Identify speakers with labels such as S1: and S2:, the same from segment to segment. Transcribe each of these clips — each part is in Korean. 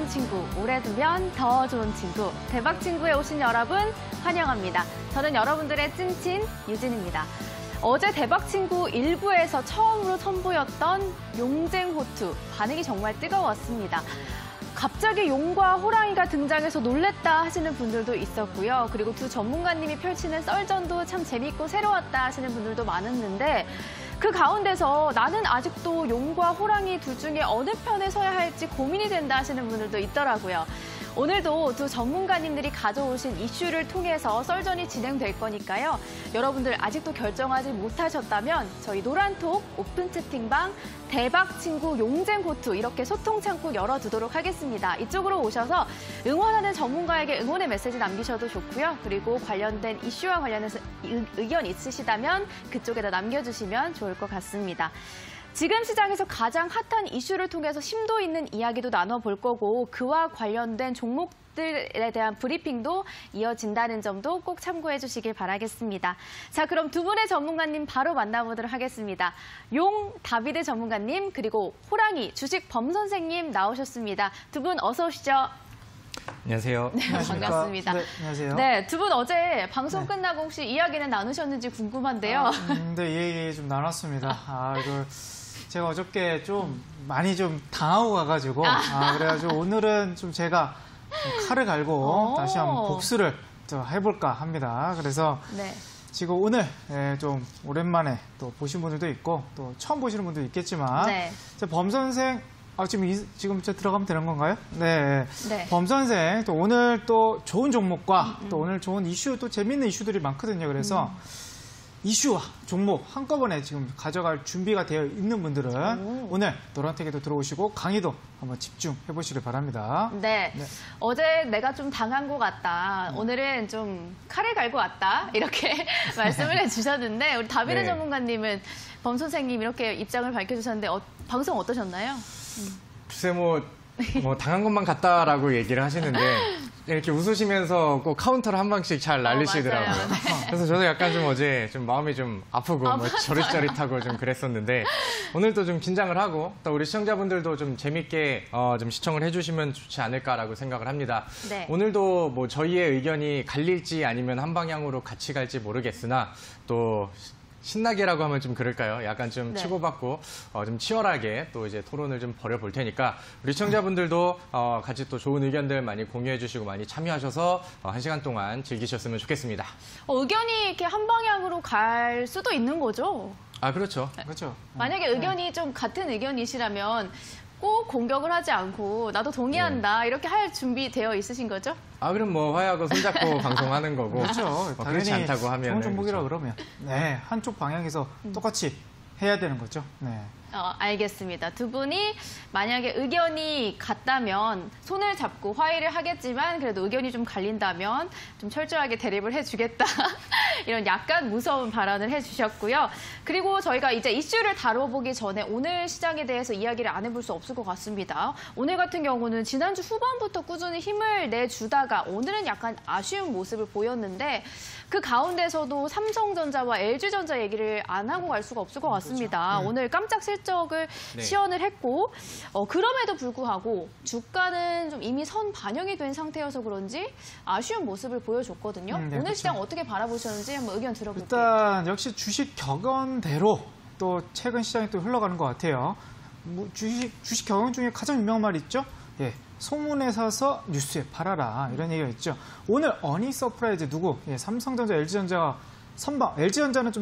S1: 친구, 오래 두면 더 좋은 친구, 대박 친구에 오신 여러분 환영합니다. 저는 여러분들의 찐친 유진입니다. 어제 대박 친구 1부에서 처음으로 선보였던 용쟁호투, 반응이 정말 뜨거웠습니다. 갑자기 용과 호랑이가 등장해서 놀랬다 하시는 분들도 있었고요. 그리고 두 전문가님이 펼치는 썰전도 참 재밌고 새로웠다 하시는 분들도 많았는데 그 가운데서 나는 아직도 용과 호랑이 둘 중에 어느 편에 서야 할지 고민이 된다 하시는 분들도 있더라고요. 오늘도 두 전문가님들이 가져오신 이슈를 통해서 썰전이 진행될 거니까요. 여러분들 아직도 결정하지 못하셨다면 저희 노란톡 오픈 채팅방 대박 친구 용쟁호투 이렇게 소통 창구 열어두도록 하겠습니다. 이쪽으로 오셔서 응원하는 전문가에게 응원의 메시지 남기셔도 좋고요. 그리고 관련된 이슈와 관련해서 의견 있으시다면 그쪽에다 남겨주시면 좋을 것 같습니다. 지금 시장에서 가장 핫한 이슈를 통해서 심도 있는 이야기도 나눠볼 거고 그와 관련된 종목들에 대한 브리핑도 이어진다는 점도 꼭 참고해 주시길 바라겠습니다. 자, 그럼 두 분의 전문가님 바로 만나보도록 하겠습니다. 용 다비드 전문가님 그리고 호랑이 주식 범 선생님 나오셨습니다. 두 분 어서 오시죠.
S2: 안녕하세요.
S1: 네, 반갑습니다.
S3: 네, 안녕하세요.
S1: 네, 두 분 어제 방송 끝나고 혹시 이야기는 나누셨는지 궁금한데요.
S3: 네, 얘기 좀 나눴습니다. 이거 제가 어저께 좀 많이 좀 당하고 가가지고 그래가지고 오늘은 좀 제가 칼을 갈고 다시 한번 복수를 좀 해볼까 합니다. 그래서
S1: 네.
S3: 지금 오늘 좀 오랜만에 또 보신 분들도 있고 또 처음 보시는 분도 있겠지만
S1: 네.
S3: 범 선생 지금 들어가면 되는 건가요? 네.
S1: 네.
S3: 범 선생 또 오늘 또 좋은 종목과 또 오늘 좋은 이슈 또 재밌는 이슈들이 많거든요. 그래서 이슈와 종목 한꺼번에 지금 가져갈 준비가 되어 있는 분들은 오늘 노란택에도 들어오시고 강의도 한번 집중해 보시길 바랍니다.
S1: 네. 어제 내가 좀 당한 것 같다. 오늘은 좀 칼을 갈고 왔다. 이렇게 말씀을 해주셨는데 우리 다비드 전문가님은 범 선생님 이렇게 입장을 밝혀주셨는데 방송 어떠셨나요?
S2: 글쎄 뭐 당한 것만 같다라고 얘기를 하시는데 이렇게 웃으시면서 꼭 카운터를 한 방씩 잘 날리시더라고요.
S1: 네.
S2: 그래서 저도 약간 좀 어제 좀 마음이 좀 아프고 뭐 저릿저릿하고 좀 그랬었는데 오늘도 좀 긴장을 하고 또 우리 시청자분들도 좀 재밌게 좀 시청을 해주시면 좋지 않을까라고 생각을 합니다.
S1: 네.
S2: 오늘도 뭐 저희의 의견이 갈릴지 아니면 한 방향으로 같이 갈지 모르겠으나 또 신나게라고 하면 좀 그럴까요? 약간 좀 치고받고 좀 치열하게 또 이제 토론을 좀 벌여볼 테니까 우리 시청자분들도 같이 또 좋은 의견들 많이 공유해 주시고 많이 참여하셔서 1시간 동안 즐기셨으면 좋겠습니다.
S1: 의견이 이렇게 한 방향으로 갈 수도 있는 거죠?
S2: 그렇죠.
S3: 그렇죠.
S1: 만약에 의견이 좀 같은 의견이시라면 꼭 공격을 하지 않고 나도 동의한다 이렇게 할 준비 되어 있으신 거죠?
S2: 그럼 뭐 화해하고 손잡고 방송하는 거고.
S3: 그렇죠.
S2: 그렇지 않다고 하면
S3: 좋은 종목이라 그러면 한쪽 방향에서 똑같이 해야 되는 거죠. 네.
S1: 알겠습니다. 두 분이 만약에 의견이 같다면 손을 잡고 화해를 하겠지만 그래도 의견이 좀 갈린다면 좀 철저하게 대립을 해주겠다. 이런 약간 무서운 발언을 해주셨고요. 그리고 저희가 이제 이슈를 다뤄보기 전에 오늘 시장에 대해서 이야기를 안 해볼 수 없을 것 같습니다. 오늘 같은 경우는 지난주 후반부터 꾸준히 힘을 내주다가 오늘은 약간 아쉬운 모습을 보였는데 그 가운데서도 삼성전자와 LG전자 얘기를 안 하고 갈 수가 없을 것 같습니다. 그렇죠. 오늘 깜짝 실적을 시연을 했고 그럼에도 불구하고 주가는 좀 이미 선 반영이 된 상태여서 그런지 아쉬운 모습을 보여줬거든요. 오늘
S3: 그렇죠.
S1: 시장 어떻게 바라보셨는지 한번 의견 들어볼게요.
S3: 일단 역시 주식 격언대로 또 최근 시장이 또 흘러가는 것 같아요. 주식 격언 중에 가장 유명한 말이 있죠. 소문에 사서 뉴스에 팔아라 이런 얘기가 있죠. 오늘 어닝 서프라이즈 누구? 삼성전자, LG전자가 선방. LG전자는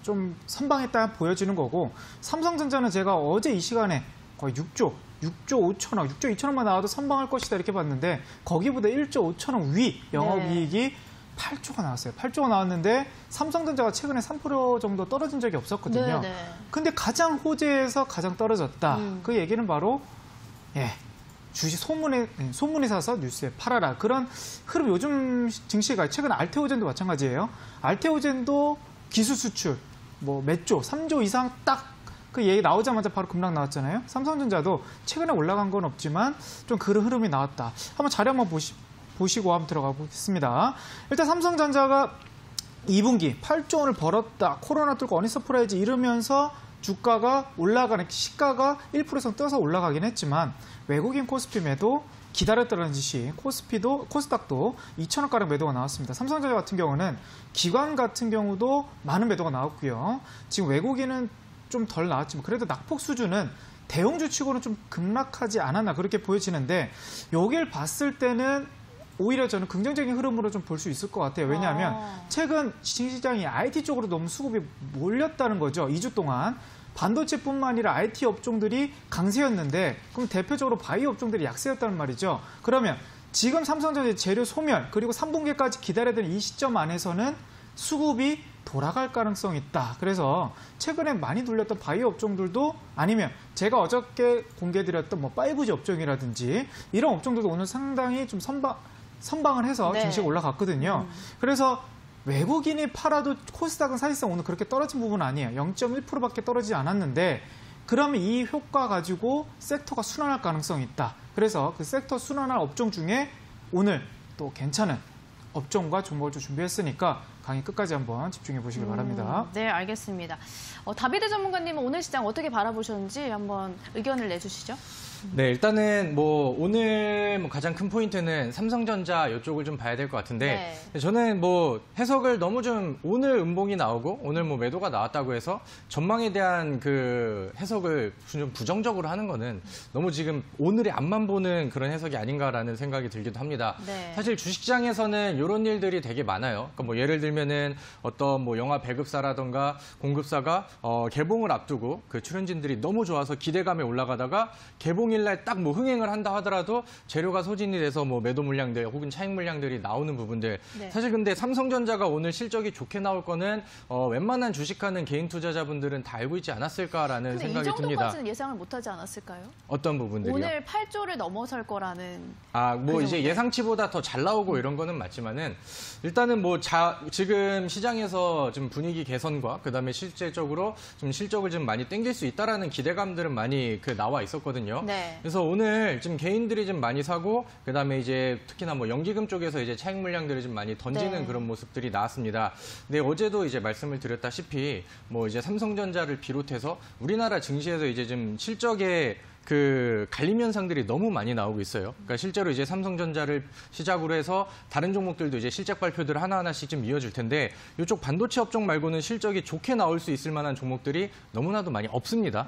S3: 좀 선방했다 보여지는 거고 삼성전자는 제가 어제 이 시간에 거의 6조 5천억, 6조 2천억만 나와도 선방할 것이다 이렇게 봤는데 거기보다 1조 5천억 위 영업이익이 8조가 나왔어요. 8조가 나왔는데 삼성전자가 최근에 3% 정도 떨어진 적이 없었거든요. 근데 가장 호재에서 가장 떨어졌다. 그 얘기는 바로 주식 소문에 사서 뉴스에 팔아라. 그런 흐름 요즘 증시가 최근 알테오젠도 마찬가지예요. 알테오젠도 기술 수출 몇 조, 3조 이상 딱 그 얘기 나오자마자 바로 급락 나왔잖아요. 삼성전자도 최근에 올라간 건 없지만 좀 그런 흐름이 나왔다. 한번 자료 한번 보시고 한번 들어가 보겠습니다. 일단 삼성전자가 2분기 8조 원을 벌었다. 코로나 뚫고 어닝 서프라이즈 이러면서 주가가 올라가는 시가가 1% 이상 떠서 올라가긴 했지만 외국인 코스피 매도 기다렸다는 짓이 코스닥도 2,000원가량 매도가 나왔습니다. 삼성전자 같은 경우는 기관 같은 경우도 많은 매도가 나왔고요. 지금 외국인은 좀 덜 나왔지만 그래도 낙폭 수준은 대형주 치고는 좀 급락하지 않았나 그렇게 보여지는데 여길 봤을 때는 오히려 저는 긍정적인 흐름으로 좀 볼 수 있을 것 같아요. 왜냐하면 최근 시장이 IT 쪽으로 너무 수급이 몰렸다는 거죠. 2주 동안. 반도체뿐만 아니라 IT 업종들이 강세였는데 그럼 대표적으로 바이오 업종들이 약세였다는 말이죠. 그러면 지금 삼성전자 재료 소멸 그리고 3분기까지 기다려야 되는 이 시점 안에서는 수급이 돌아갈 가능성이 있다. 그래서 최근에 많이 눌렸던 바이오 업종들도 아니면 제가 어저께 공개드렸던 뭐 5G 업종이라든지 이런 업종들도 오늘 상당히 좀 선방을 해서
S1: 네.
S3: 증시가 올라갔거든요. 그래서 외국인이 팔아도 코스닥은 사실상 오늘 그렇게 떨어진 부분은 아니에요. 0.1%밖에 떨어지지 않았는데 그러면 이 효과 가지고 섹터가 순환할 가능성이 있다. 그래서 그 섹터 순환할 업종 중에 오늘 또 괜찮은 업종과 종목을 좀 준비했으니까 강의 끝까지 한번 집중해 보시길 바랍니다.
S1: 네, 알겠습니다. 다비드 전문가님은 오늘 시장 어떻게 바라보셨는지 한번 의견을 내주시죠.
S2: 네, 일단은 뭐 오늘 뭐 가장 큰 포인트는 삼성전자 이쪽을 좀 봐야 될 것 같은데 저는 뭐 해석을 너무 좀 오늘 음봉이 나오고 오늘 뭐 매도가 나왔다고 해서 전망에 대한 그 해석을 좀 부정적으로 하는 거는 너무 지금 오늘의 앞만 보는 그런 해석이 아닌가라는 생각이 들기도 합니다.
S1: 네.
S2: 사실 주식시장에서는 이런 일들이 되게 많아요. 그러니까 뭐 예를 들면은 어떤 뭐 영화 배급사라던가 공급사가 개봉을 앞두고 그 출연진들이 너무 좋아서 기대감에 올라가다가 개봉일날 딱 뭐 흥행을 한다 하더라도 재료가 소진이 돼서 뭐 매도 물량들 혹은 차익 물량들이 나오는 부분들.
S1: 네.
S2: 사실 근데 삼성전자가 오늘 실적이 좋게 나올 거는 웬만한 주식하는 개인 투자자분들은 다 알고 있지 않았을까라는
S1: 근데
S2: 생각이
S1: 이
S2: 듭니다.
S1: 정도까지는 예상을 못하지 않았을까요?
S2: 어떤 부분들이요?
S1: 오늘 8조를 넘어설 거라는.
S2: 뭐
S1: 그
S2: 이제
S1: 정도.
S2: 예상치보다 더 잘 나오고 이런 거는 맞지만은 일단은 뭐 지금 시장에서 좀 분위기 개선과 그다음에 실제적으로 좀 실적을 좀 많이 땡길 수 있다라는 기대감들은 많이 나와 있었거든요.
S1: 네.
S2: 그래서 오늘 지금 개인들이 좀 많이 사고 그다음에 이제 특히나 뭐 연기금 쪽에서 이제 차익 물량들을 좀 많이 던지는
S1: 네.
S2: 그런 모습들이 나왔습니다. 근데 어제도 이제 말씀을 드렸다시피 뭐 이제 삼성전자를 비롯해서 우리나라 증시에서 이제 좀 실적에 그 갈림 현상들이 너무 많이 나오고 있어요. 그러니까 실제로 이제 삼성전자를 시작으로 해서 다른 종목들도 이제 실적 발표들을 하나하나씩 좀 이어질 텐데 이쪽 반도체 업종 말고는 실적이 좋게 나올 수 있을 만한 종목들이 너무나도 많이 없습니다.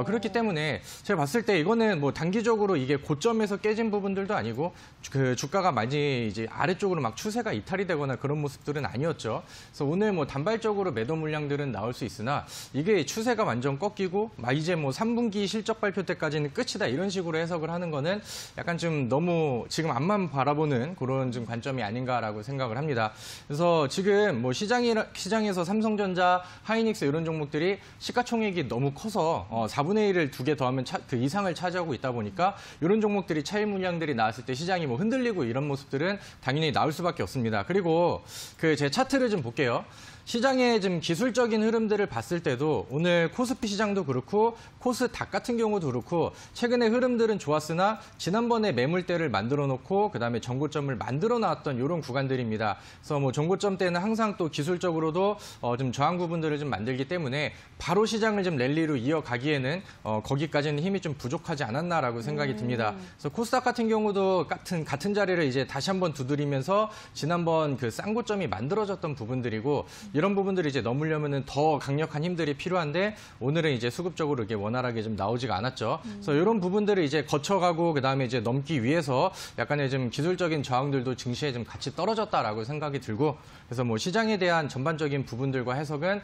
S2: 그렇기 때문에 제가 봤을 때 이거는 뭐 단기적으로 이게 고점에서 깨진 부분들도 아니고 그 주가가 많이 이제 아래쪽으로 막 추세가 이탈이 되거나 그런 모습들은 아니었죠. 그래서 오늘 뭐 단발적으로 매도 물량들은 나올 수 있으나 이게 추세가 완전 꺾이고 막 이제 뭐 3분기 실적 발표 때까지 끝이다 이런 식으로 해석을 하는 거는 약간 좀 너무 지금 앞만 바라보는 그런 좀 관점이 아닌가라고 생각을 합니다. 그래서 지금 뭐 시장에서 삼성전자, 하이닉스 이런 종목들이 시가총액이 너무 커서 4분의 1을 2개 더하면 그 이상을 차지하고 있다 보니까 이런 종목들이 차익 물량들이 나왔을 때 시장이 뭐 흔들리고 이런 모습들은 당연히 나올 수밖에 없습니다. 그리고 그 제 차트를 좀 볼게요. 시장의 좀 기술적인 흐름들을 봤을 때도 오늘 코스피 시장도 그렇고 코스닥 같은 경우도 그렇고 최근의 흐름들은 좋았으나 지난번에 매물대를 만들어 놓고 그다음에 정고점을 만들어 놨던 이런 구간들입니다. 그래서 뭐 정고점 때는 항상 또 기술적으로도 좀 저항 부분들을 좀 만들기 때문에 바로 시장을 좀 랠리로 이어가기에는 거기까지는 힘이 좀 부족하지 않았나라고 생각이 듭니다. 그래서 코스닥 같은 경우도 같은 자리를 이제 다시 한번 두드리면서 지난번 그 쌍고점이 만들어졌던 부분들이고 이런 부분들이 이제 넘으려면은 더 강력한 힘들이 필요한데 오늘은 이제 수급적으로 이게 원활하게 좀 나오지가 않았죠. 그래서 이런 부분들을 이제 거쳐가고 그다음에 이제 넘기 위해서 약간의 좀 기술적인 저항들도 증시에 좀 같이 떨어졌다라고 생각이 들고 그래서 뭐 시장에 대한 전반적인 부분들과 해석은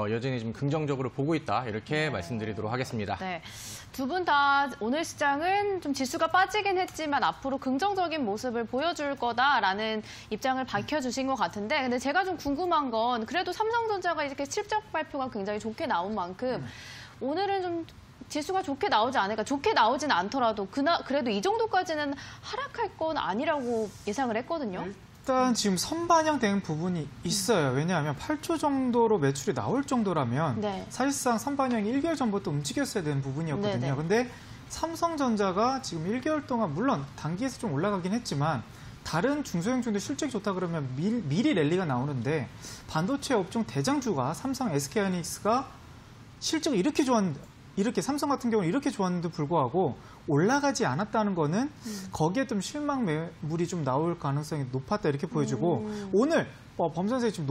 S2: 여전히 좀 긍정적으로 보고 있다 이렇게 말씀드리도록 하겠습니다.
S1: 네. 두 분 다 오늘 시장은 좀 지수가 빠지긴 했지만 앞으로 긍정적인 모습을 보여줄 거다라는 입장을 밝혀주신 것 같은데 근데 제가 좀 궁금한 건 그래도 삼성전자가 이렇게 실적 발표가 굉장히 좋게 나온 만큼 오늘은 좀 지수가 좋게 나오지 않을까. 좋게 나오진 않더라도 그래도 이 정도까지는 하락할 건 아니라고 예상을 했거든요.
S3: 일단 지금 선반영된 부분이 있어요. 왜냐하면 8조 정도로 매출이 나올 정도라면
S1: 네.
S3: 사실상 선반영이 1개월 전부터 움직였어야 되는 부분이었거든요.
S1: 네네.
S3: 근데 삼성전자가 지금 1개월 동안 물론 단기에서 좀 올라가긴 했지만 다른 중소형주도 실적이 좋다 그러면 미리 랠리가 나오는데 반도체 업종 대장주가 삼성, SK하이닉스가 실적이 이렇게 좋았는데 이렇게 삼성 같은 경우는 이렇게 좋았는데도 불구하고 올라가지 않았다는 거는 거기에 좀 실망 매물이 좀 나올 가능성이 높았다 이렇게 보여지고 오늘 범선생님 지금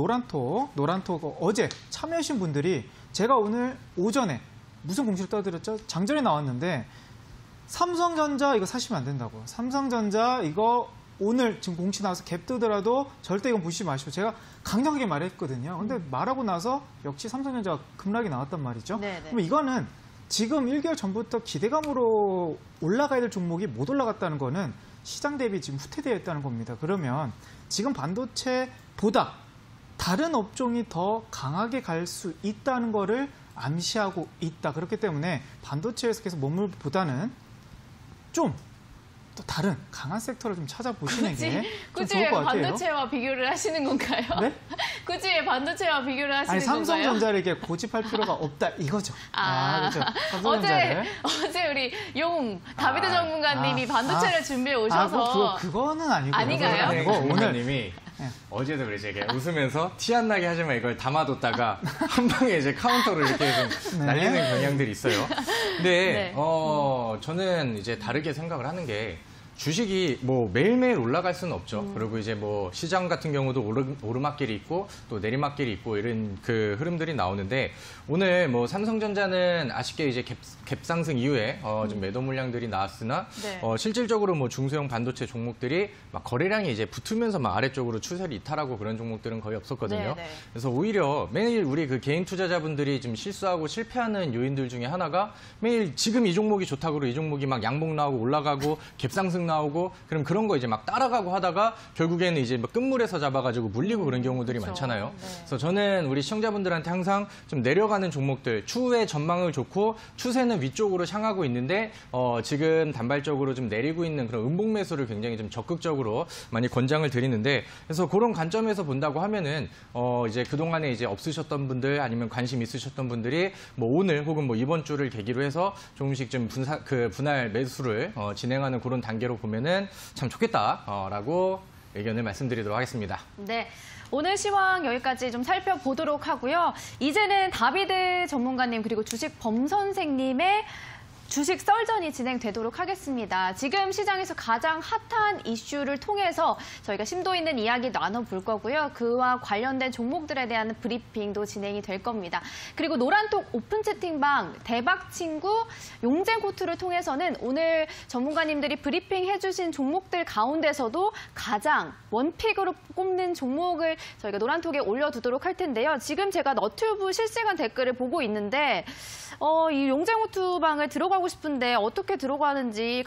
S3: 노란톡 어제 참여하신 분들이 제가 오늘 오전에 무슨 공시를 떠드렸죠? 장전에 나왔는데 삼성전자 이거 사시면 안 된다고. 삼성전자 이거 오늘 지금 공시 나와서 갭 뜨더라도 절대 이건 보시지 마시고 제가 강력하게 말했거든요. 근데 말하고 나서 역시 삼성전자가 급락이 나왔단 말이죠.
S1: 네네.
S3: 그럼 이거는 지금 1개월 전부터 기대감으로 올라가야 될 종목이 못 올라갔다는 거는 시장 대비 지금 후퇴되어 있다는 겁니다. 그러면 지금 반도체보다 다른 업종이 더 강하게 갈 수 있다는 거를 암시하고 있다. 그렇기 때문에 반도체에서 계속 머물보다는 좀 또 다른 강한 섹터를 좀 찾아보시는 게 좀
S1: 굳이
S3: 좋을
S1: 왜
S3: 것 같아요.
S1: 반도체와 비교를 하시는 건가요?
S3: 네?
S1: 굳이 왜 반도체와 비교를 하시는
S3: 아니
S1: 건가요?
S3: 삼성전자를 이렇게 고집할 필요가 없다 이거죠. 그렇죠. 삼성전자를.
S1: 어제 우리 다비드 전문가님이 반도체를 준비해 오셔서
S3: 그거는 아니고요.
S1: 아닌가요?
S3: 아니고 오늘
S2: 전문가님이 어제도 그러지 이게 웃으면서 티 안 나게 하지만 이걸 담아뒀다가 한 방에 이제 카운터로 이렇게 좀
S3: 네.
S2: 날리는 경향들이 있어요. 근데
S1: 네.
S2: 저는 이제 다르게 생각을 하는 게 주식이 뭐 매일매일 올라갈 수는 없죠. 그리고 이제 뭐 시장 같은 경우도 오르막길이 있고 또 내리막길이 있고 이런 그 흐름들이 나오는데 오늘 뭐 삼성전자는 아쉽게 이제 갭 상승 이후에 좀 매도 물량들이 나왔으나
S1: 네.
S2: 실질적으로 뭐 중소형 반도체 종목들이 막 거래량이 이제 붙으면서 막 아래쪽으로 추세를 이탈하고 그런 종목들은 거의 없었거든요.
S1: 네, 네.
S2: 그래서 오히려 매일 우리 그 개인 투자자분들이 좀 실수하고 실패하는 요인들 중에 하나가 매일 지금 이 종목이 좋다고 이 종목이 막 양봉 나오고 올라가고 갭 상승 나오고 그럼 그런 거 이제 막 따라가고 하다가 결국에는 이제 뭐 끝물에서 잡아가지고 물리고 그런 경우들이
S1: 그렇죠.
S2: 많잖아요.
S1: 네.
S2: 그래서 저는 우리 시청자분들한테 항상 좀 내려가는 종목들 추후에 전망을 좋고 추세는 위쪽으로 향하고 있는데 지금 단발적으로 좀 내리고 있는 그런 음봉 매수를 굉장히 좀 적극적으로 많이 권장을 드리는데 그래서 그런 관점에서 본다고 하면은 이제 그동안에 이제 없으셨던 분들 아니면 관심 있으셨던 분들이 뭐 오늘 혹은 뭐 이번 주를 계기로 해서 조금씩 좀 분할 매수를 진행하는 그런 단계로 보면은 참 좋겠다라고 의견을 말씀드리도록 하겠습니다.
S1: 네. 오늘 시황 여기까지 좀 살펴보도록 하고요. 이제는 다비드 전문가님 그리고 주식 범선생님의 주식 썰전이 진행되도록 하겠습니다. 지금 시장에서 가장 핫한 이슈를 통해서 저희가 심도 있는 이야기 나눠볼 거고요. 그와 관련된 종목들에 대한 브리핑도 진행이 될 겁니다. 그리고 노란톡 오픈 채팅방 대박 친구 용쟁 호투를 통해서는 오늘 전문가님들이 브리핑 해주신 종목들 가운데서도 가장 원픽으로 꼽는 종목을 저희가 노란톡에 올려두도록 할 텐데요. 지금 제가 너튜브 실시간 댓글을 보고 있는데 이 용쟁 호투방을 들어가고 싶은데 어떻게 들어가는지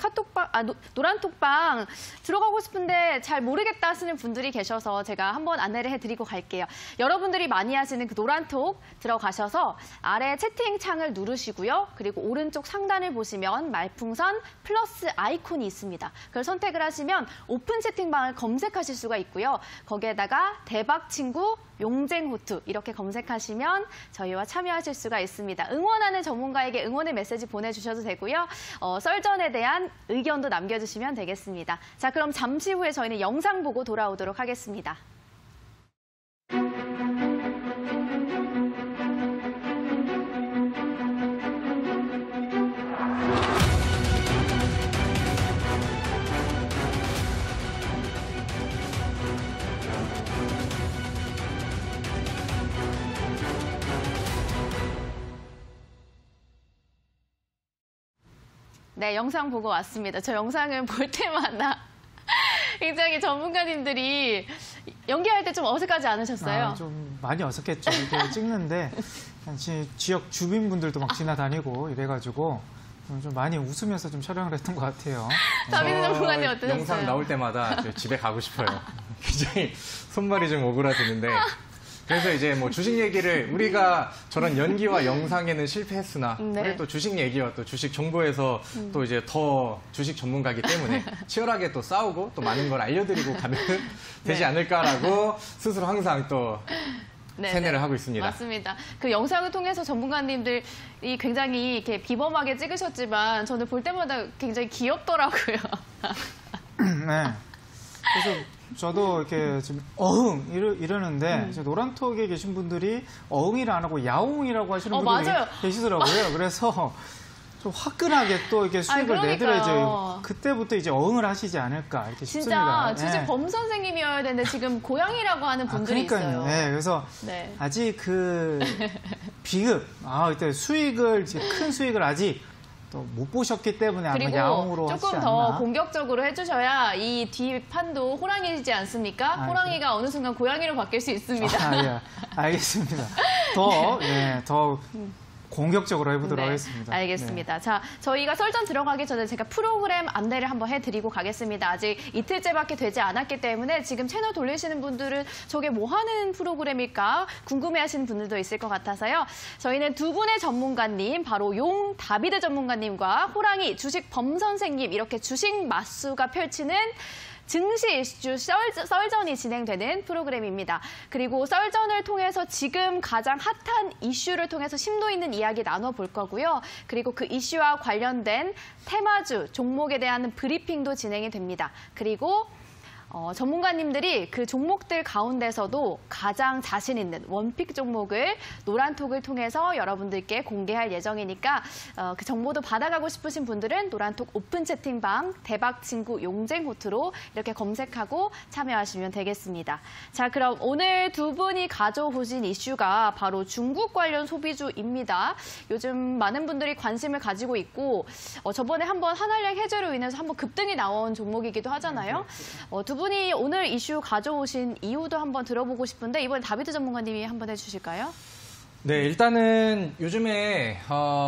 S1: 노란톡방 들어가고 싶은데 잘 모르겠다 하시는 분들이 계셔서 제가 한번 안내를 해드리고 갈게요. 여러분들이 많이 하시는 그 노란톡 들어가셔서 아래 채팅창을 누르시고요. 그리고 오른쪽 상단을 보시면 말풍선 플러스 아이콘이 있습니다. 그걸 선택을 하시면 오픈 채팅방을 검색하실 수가 있고요. 거기에다가 대박 친구 용쟁 호투 이렇게 검색하시면 저희와 참여하실 수가 있습니다. 응원하는 전문가에게 응원의 메시지 보내주셔도 되고요. 썰전에 대한 의견도 남겨주시면 되겠습니다. 자, 그럼 잠시 후에 저희는 영상 보고 돌아오도록 하겠습니다. 네, 영상 보고 왔습니다. 저 영상을 볼 때마다 굉장히 전문가님들이 연기할 때 좀 어색하지 않으셨어요?
S3: 좀 많이 어색했죠. 이렇게 찍는데 지역 주민분들도 막 지나다니고 이래가지고 좀 많이 웃으면서 좀 촬영을 했던 것 같아요.
S1: 다비드 전문가님 어떠셨어요?
S2: 영상 나올 때마다 저 집에 가고 싶어요. 굉장히 손발이 좀 오그라드는데 그래서 이제 뭐 주식 얘기를 우리가 저런 연기와 영상에는 실패했으나
S1: 네.
S2: 우리 또 주식 얘기와 또 주식 정보에서 또 이제 더 주식 전문가이기 때문에 치열하게 또 싸우고 또 많은 걸 알려드리고 가면 되지
S1: 네.
S2: 않을까라고 스스로 항상 또 세뇌를 하고 있습니다.
S1: 맞습니다. 그 영상을 통해서 전문가님들이 굉장히 이렇게 비범하게 찍으셨지만 저는 볼 때마다 굉장히 귀엽더라고요.
S3: 네. 그래서 저도 이렇게 지금 어흥 이러는데 이제 노란톡에 계신 분들이 어흥이라 안 하고 야옹이라고 하시는 분들이
S1: 맞아요.
S3: 계시더라고요. 그래서 좀 화끈하게 또 이렇게 수익을
S1: 그러니까요.
S3: 내드려야죠. 그때부터 이제 어흥을 하시지 않을까 이렇게 싶습니다.
S1: 진짜 주식
S3: 네.
S1: 범 선생님이어야 되는데 지금 고양이라고 하는 분들이
S3: 그러니까요.
S1: 있어요.
S3: 네, 그래서
S1: 네.
S3: 아직 그 비급, 이때 수익을 큰 수익을 아직 또 못 보셨기 때문에 아마
S1: 그리고
S3: 야옹으로 하시지
S1: 조금
S3: 않나.
S1: 더 공격적으로 해주셔야 이 뒷판도 호랑이지 않습니까? 호랑이가 어느 순간 고양이로 바뀔 수 있습니다.
S3: 예, 알겠습니다. 더 공격적으로 해보도록 하겠습니다.
S1: 알겠습니다. 자, 저희가 썰전 들어가기 전에 제가 프로그램 안내를 한번 해드리고 가겠습니다. 아직 이틀째밖에 되지 않았기 때문에 지금 채널 돌리시는 분들은 저게 뭐 하는 프로그램일까 궁금해하시는 분들도 있을 것 같아서요. 저희는 두 분의 전문가님, 바로 용 다비드 전문가님과 호랑이 주식 범 선생님 이렇게 주식 맞수가 펼치는 증시 이슈 썰전이 진행되는 프로그램입니다. 그리고 썰전을 통해서 지금 가장 핫한 이슈를 통해서 심도 있는 이야기 나눠볼 거고요. 그리고 그 이슈와 관련된 테마주, 종목에 대한 브리핑도 진행이 됩니다. 그리고 전문가님들이 그 종목들 가운데서도 가장 자신 있는 원픽 종목을 노란톡을 통해서 여러분들께 공개할 예정이니까 그 정보도 받아가고 싶으신 분들은 노란톡 오픈 채팅방 대박친구 용쟁호트로 이렇게 검색하고 참여하시면 되겠습니다. 자, 그럼 오늘 두 분이 가져오신 이슈가 바로 중국 관련 소비주입니다. 요즘 많은 분들이 관심을 가지고 있고 저번에 한번 한알량 해제로 인해서 한번 급등이 나온 종목이기도 하잖아요. 두 분이 오늘 이슈 가져오신 이유도 한번 들어보고 싶은데 이번에 다비드 전문가님이 한번 해주실까요?
S2: 네, 일단은 요즘에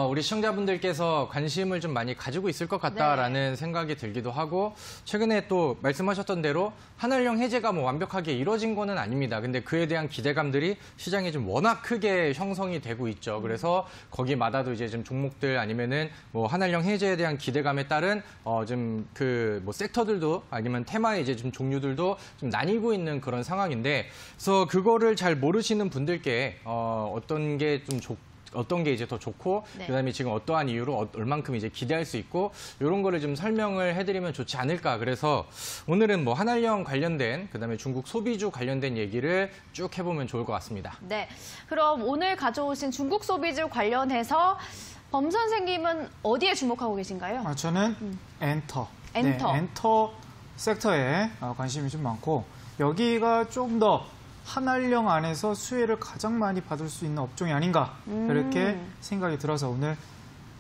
S2: 우리 시청자분들께서 관심을 좀 많이 가지고 있을 것 같다라는 생각이 들기도 하고 최근에 또 말씀하셨던 대로 한알령 해제가 뭐 완벽하게 이루어진 거는 아닙니다. 근데 그에 대한 기대감들이 시장에 좀 워낙 크게 형성이 되고 있죠. 그래서 거기마다도 이제 좀 종목들 아니면은 뭐 한알령 해제에 대한 기대감에 따른 좀 그 뭐 섹터들도 아니면 테마의 이제 좀 종류들도 좀 나뉘고 있는 그런 상황인데 그래서 그거를 잘 모르시는 분들께 어떤 게 좀 어떤 게 이제 더 좋고 그다음에 지금 어떠한 이유로 얼만큼 이제 기대할 수 있고 이런 거를 좀 설명을 해드리면 좋지 않을까. 그래서 오늘은 뭐 한알령 관련된 그다음에 중국 소비주 관련된 얘기를 쭉 해보면 좋을 것 같습니다.
S1: 네, 그럼 오늘 가져오신 중국 소비주 관련해서 범 선생님은 어디에 주목하고 계신가요?
S3: 저는 엔터.
S1: 엔터.
S3: 네, 엔터 섹터에 관심이 좀 많고 여기가 좀 더 한알령 안에서 수혜를 가장 많이 받을 수 있는 업종이 아닌가 그렇게 생각이 들어서 오늘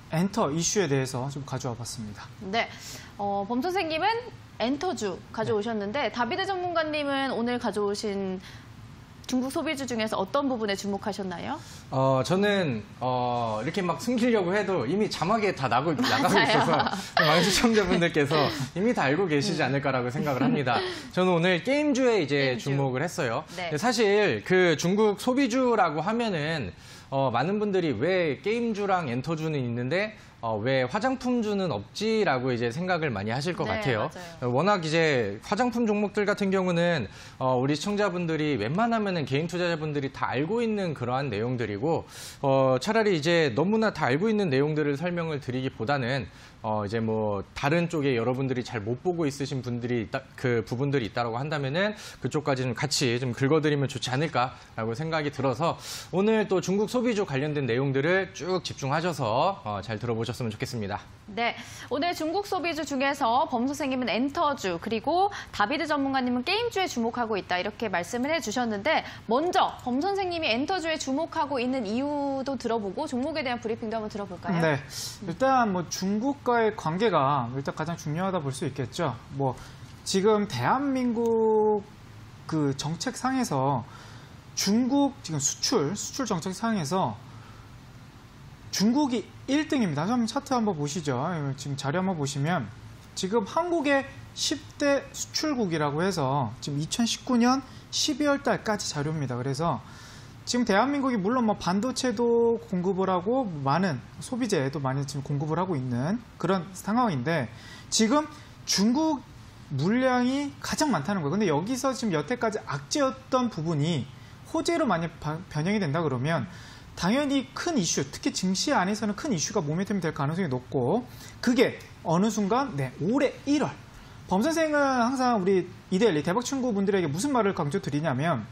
S3: 엔터 이슈에 대해서 좀 가져와 봤습니다.
S1: 네, 범 선생님은 엔터주 가져오셨는데 다비드 전문가님은 오늘 가져오신 중국 소비주 중에서 어떤 부분에 주목하셨나요?
S2: 저는 이렇게 막 숨기려고 해도 이미 자막에 다 나가고 있어서 많은 시청자분들께서 이미 다 알고 계시지 않을까라고 생각을 합니다. 저는 오늘 게임주에 이제
S1: 게임주.
S2: 주목을 했어요.
S1: 네.
S2: 사실 그 중국 소비주라고 하면은 많은 분들이 왜 게임주랑 엔터주는 있는데 왜 화장품주는 없지라고 이제 생각을 많이 하실 것 같아요.
S1: 맞아요.
S2: 워낙 이제 화장품 종목들 같은 경우는 우리 시청자분들이 웬만하면은 개인 투자자분들이 다 알고 있는 그러한 내용들이고 차라리 이제 너무나 다 알고 있는 내용들을 설명을 드리기보다는 이제 뭐 다른 쪽에 여러분들이 잘 못 보고 있으신 분들이 그 부분들이 있다라고 한다면은 그쪽까지 좀 같이 좀 긁어드리면 좋지 않을까라고 생각이 들어서 오늘 또 중국 소비주 관련된 내용들을 쭉 집중하셔서 잘 들어보셨으면 좋겠습니다.
S1: 네, 오늘 중국 소비주 중에서 범 선생님은 엔터주 그리고 다비드 전문가님은 게임주에 주목하고 있다 이렇게 말씀을 해주셨는데 먼저 범 선생님이 엔터주에 주목하고 있는 이유도 들어보고 종목에 대한 브리핑도 한번 들어볼까요?
S3: 네, 일단 뭐 중국과의 관계가 일단 가장 중요하다 볼 수 있겠죠. 뭐 지금 대한민국 그 정책상에서 중국 지금 수출 정책상에서 중국이 1등입니다. 한번 차트 한번 보시죠. 지금 자료 한번 보시면 지금 한국의 10대 수출국이라고 해서 지금 2019년 12월 달까지 자료입니다. 그래서 지금 대한민국이 물론 뭐 반도체도 공급을 하고 많은 소비재도 많이 지금 공급을 하고 있는 그런 상황인데 지금 중국 물량이 가장 많다는 거예요. 근데 여기서 지금 여태까지 악재였던 부분이 호재로 많이 변형이 된다 그러면 당연히 큰 이슈, 특히 증시 안에서는 큰 이슈가 모멘텀이 될 가능성이 높고 그게 어느 순간 올해 1월 범 선생은 항상 우리 이데일리 대박 친구분들에게 무슨 말을 강조드리냐면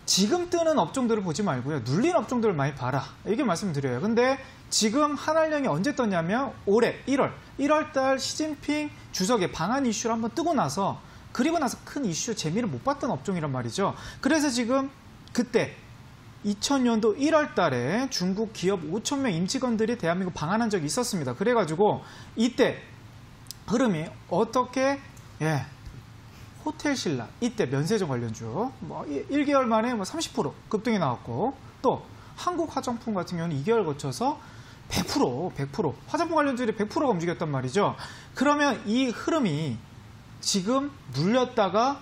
S3: 지금 뜨는 업종들을 보지 말고요. 눌린 업종들을 많이 봐라. 이렇게 말씀드려요. 근데 지금 한알령이 언제 떴냐면 올해 1월 달 시진핑 주석의 방한 이슈를 한번 뜨고 나서 그리고 나서 큰 이슈 재미를 못 봤던 업종이란 말이죠. 그래서 지금 그때 2000년도 1월 달에 중국 기업 5,000명 임직원들이 대한민국 방한한 적이 있었습니다. 그래가지고 이때 흐름이 어떻게 호텔 신라 이때 면세점 관련주 뭐 1개월 만에 뭐 30% 급등이 나왔고 또 한국 화장품 같은 경우는 2개월 거쳐서 100% 화장품 관련주들이 100%가 움직였단 말이죠. 그러면 이 흐름이 지금 눌렸다가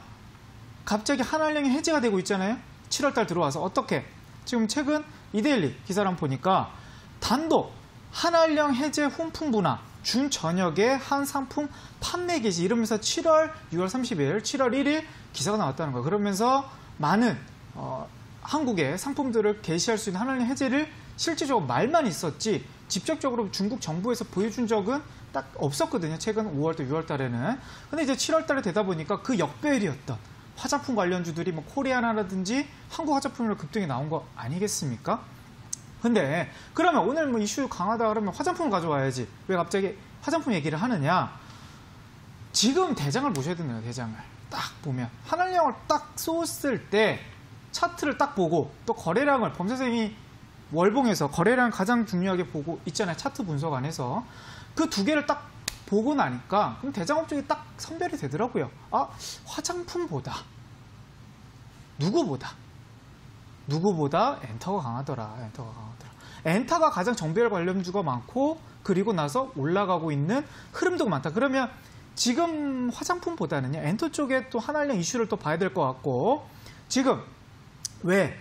S3: 갑자기 한알령이 해제가 되고 있잖아요. 7월 달 들어와서 어떻게 지금 최근 이데일리 기사를 한번 보니까 단독 한알령 해제 훈풍 분화 준 저녁에 한 상품 판매 개시 이러면서 6월 30일, 7월 1일 기사가 나왔다는 거예요. 그러면서 많은 한국의 상품들을 게시할 수 있는 한알령 해제를 실질적으로 말만 있었지 직접적으로 중국 정부에서 보여준 적은 딱 없었거든요. 최근 5월달, 6월달에는. 근데 이제 7월달에 되다 보니까 그 역배열이었던 화장품 관련주들이 뭐 코리아나라든지 한국 화장품으로 급등이 나온 거 아니겠습니까? 근데 그러면 오늘 뭐 이슈 강하다 그러면 화장품을 가져와야지. 왜 갑자기 화장품 얘기를 하느냐? 지금 대장을 보셔야 됩니다. 대장을. 딱 보면 한알령을 딱 쏘았을 때 차트를 딱 보고 또 거래량을 범 선생님이 월봉에서 거래량 가장 중요하게 보고 있잖아요. 차트 분석 안에서. 그 두 개를 딱 보고 나니까 그럼 대장업종이 딱 선별이 되더라고요. 아, 화장품보다 누구보다 엔터가 강하더라. 엔터가 가장 정배열 관련주가 많고 그리고 나서 올라가고 있는 흐름도 많다. 그러면 지금 화장품보다는요. 엔터 쪽에 또 한알령 이슈를 또 봐야 될 것 같고 지금 왜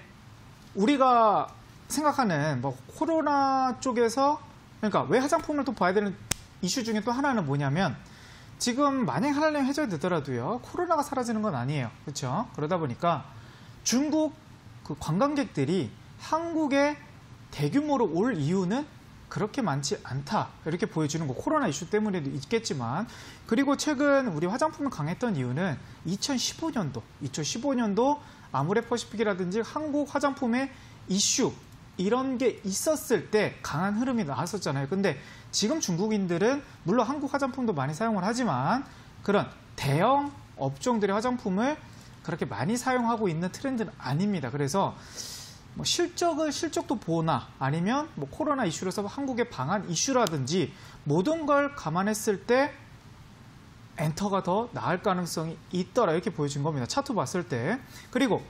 S3: 우리가 생각하는 뭐 코로나 쪽에서 그러니까 왜 화장품을 또 봐야 되는 이슈 중에 또 하나는 뭐냐면 지금 만약 한알령 해제가 되더라도요. 코로나가 사라지는 건 아니에요. 그렇죠? 그러다 보니까 중국 그 관광객들이 한국에 대규모로 올 이유는 그렇게 많지 않다. 이렇게 보여주는 거. 코로나 이슈 때문에도 있겠지만 그리고 최근 우리 화장품을 강했던 이유는 2015년도 아모레퍼시픽이라든지 한국 화장품의 이슈 이런 게 있었을 때 강한 흐름이 나왔었잖아요. 근데 지금 중국인들은 물론 한국 화장품도 많이 사용을 하지만 그런 대형 업종들의 화장품을 그렇게 많이 사용하고 있는 트렌드는 아닙니다. 그래서 뭐 실적도 보나 아니면 뭐 코로나 이슈로서 한국의 방한 이슈라든지 모든 걸 감안했을 때 엔터가 더 나을 가능성이 있더라 이렇게 보여진 겁니다. 차트 봤을 때. 그리고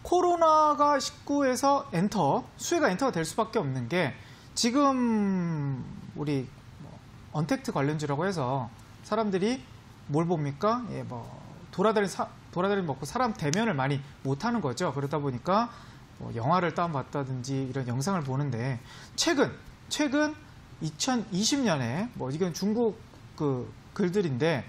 S3: 코로나가 19에서 수혜가 엔터가 될 수밖에 없는 게 지금 우리 언택트 관련주라고 해서 사람들이 뭘 봅니까? 돌아다니 먹고 사람 대면을 많이 못하는 거죠. 그러다 보니까 뭐 영화를 다운받다든지 이런 영상을 보는데 최근 2020년에 뭐 이건 중국 그 글들인데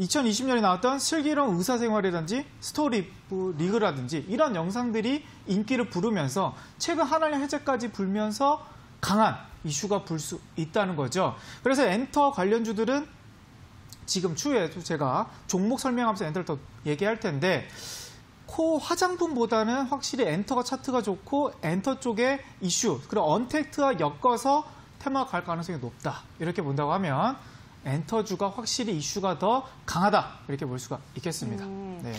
S3: 2020년에 나왔던 슬기로운 의사생활이라든지 스토리브 리그라든지 이런 영상들이 인기를 부르면서 최근 한알령 해제까지 불면서 강한 이슈가 불 수 있다는 거죠. 그래서 엔터 관련주들은 지금 추후에 제가 종목 설명하면서 엔터를 더 얘기할 텐데 화장품보다는 확실히 엔터가 차트가 좋고 엔터 쪽의 이슈 그리고 언택트와 엮어서 테마가 갈 가능성이 높다. 이렇게 본다고 하면 엔터주가 확실히 이슈가 더 강하다. 이렇게 볼 수가 있겠습니다. 네.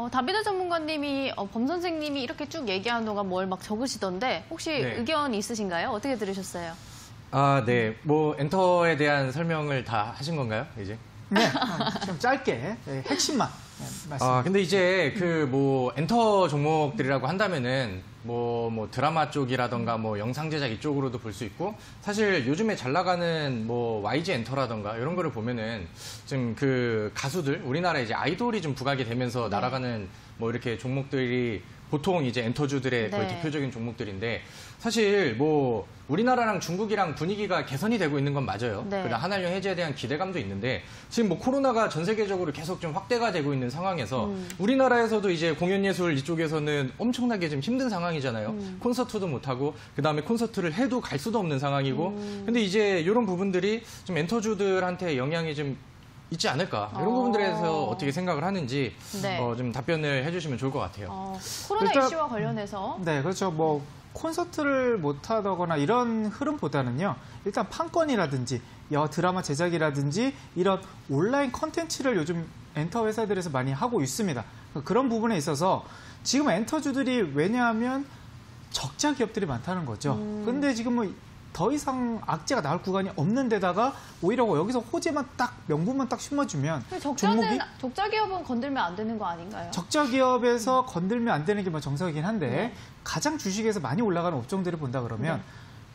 S1: 다비드 전문가님이 범 선생님이 이렇게 쭉 얘기하는 동안 뭘 막 적으시던데 혹시
S2: 네.
S1: 의견 있으신가요? 어떻게 들으셨어요?
S2: 아, 네. 뭐 엔터에 대한 설명을 다 하신 건가요, 이제?
S3: 네. 좀 짧게 핵심만 말씀.
S2: 근데 이제 그 뭐 엔터 종목들이라고 한다면은 뭐 드라마 쪽이라던가 뭐 영상 제작 이쪽으로도 볼 수 있고 사실 요즘에 잘 나가는 뭐 YG 엔터라던가 이런 거를 보면은 지금 그 가수들 우리나라에 이제 아이돌이 좀 부각이 되면서 날아가는 뭐 이렇게 종목들이 보통 이제 엔터주들의 거의
S1: 네.
S2: 대표적인 종목들인데 사실 뭐 우리나라랑 중국이랑 분위기가 개선이 되고 있는 건 맞아요.
S1: 네.
S2: 그리고 한알령 해제에 대한 기대감도 있는데 지금 뭐 코로나가 전 세계적으로 계속 좀 확대가 되고 있는 상황에서 우리나라에서도 이제 공연예술 이쪽에서는 엄청나게 좀 힘든 상황이잖아요. 콘서트도 못하고 그다음에 콘서트를 해도 갈 수도 없는 상황이고 근데 이제 이런 부분들이 좀 엔터주들한테 영향이 좀 있지 않을까 이런 부분들에 대해서 어떻게 생각을 하는지
S1: 네.
S2: 좀 답변을 해주시면 좋을 것 같아요.
S1: 코로나
S3: 일단,
S1: 이슈와 관련해서
S3: 네, 그렇죠. 뭐 콘서트를 못 하거나 이런 흐름보다는요. 일단 판권이라든지 드라마 제작이라든지 이런 온라인 컨텐츠를 요즘 엔터 회사들에서 많이 하고 있습니다. 그런 부분에 있어서 지금 엔터주들이 왜냐하면 적자 기업들이 많다는 거죠. 근데 지금 뭐 더 이상 악재가 나올 구간이 없는 데다가 오히려 여기서 호재만 딱 명분만 딱 심어주면
S1: 적자 기업은 건들면 안 되는 거 아닌가요?
S3: 적자 기업에서 건들면 안 되는 게 뭐 정석이긴 한데
S1: 네.
S3: 가장 주식에서 많이 올라가는 업종들을 본다 그러면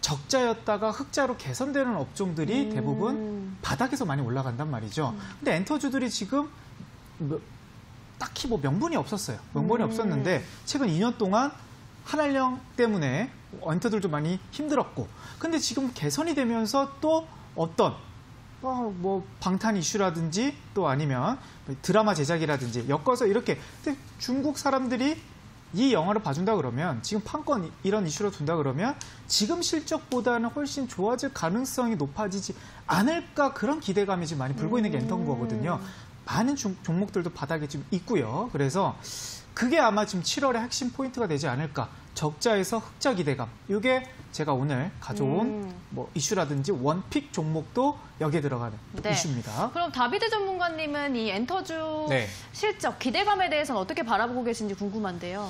S3: 적자였다가 흑자로 개선되는 업종들이 대부분 바닥에서 많이 올라간단 말이죠. 근데 엔터주들이 지금 딱히 뭐 명분이 없었어요. 명분이 없었는데 최근 2년 동안 한알령 때문에 엔터들도 많이 힘들었고 근데 지금 개선이 되면서 또 어떤 뭐 방탄 이슈라든지 또 아니면 드라마 제작이라든지 엮어서 이렇게 근데 중국 사람들이 이 영화를 봐준다 그러면 지금 판권 이런 이슈로 둔다 그러면 지금 실적보다는 훨씬 좋아질 가능성이 높아지지 않을까 그런 기대감이 지금 많이 불고 있는 게 엔터인 거거든요. 많은 종목들도 바닥에 지금 있고요. 그래서 그게 아마 지금 7월의 핵심 포인트가 되지 않을까. 적자에서 흑자 기대감. 이게 제가 오늘 가져온 뭐 이슈라든지 원픽 종목도 여기에 들어가는 이슈입니다.
S1: 그럼 다비드 전문가님은 이 엔터주
S2: 네.
S1: 실적, 기대감에 대해서는 어떻게 바라보고 계신지 궁금한데요.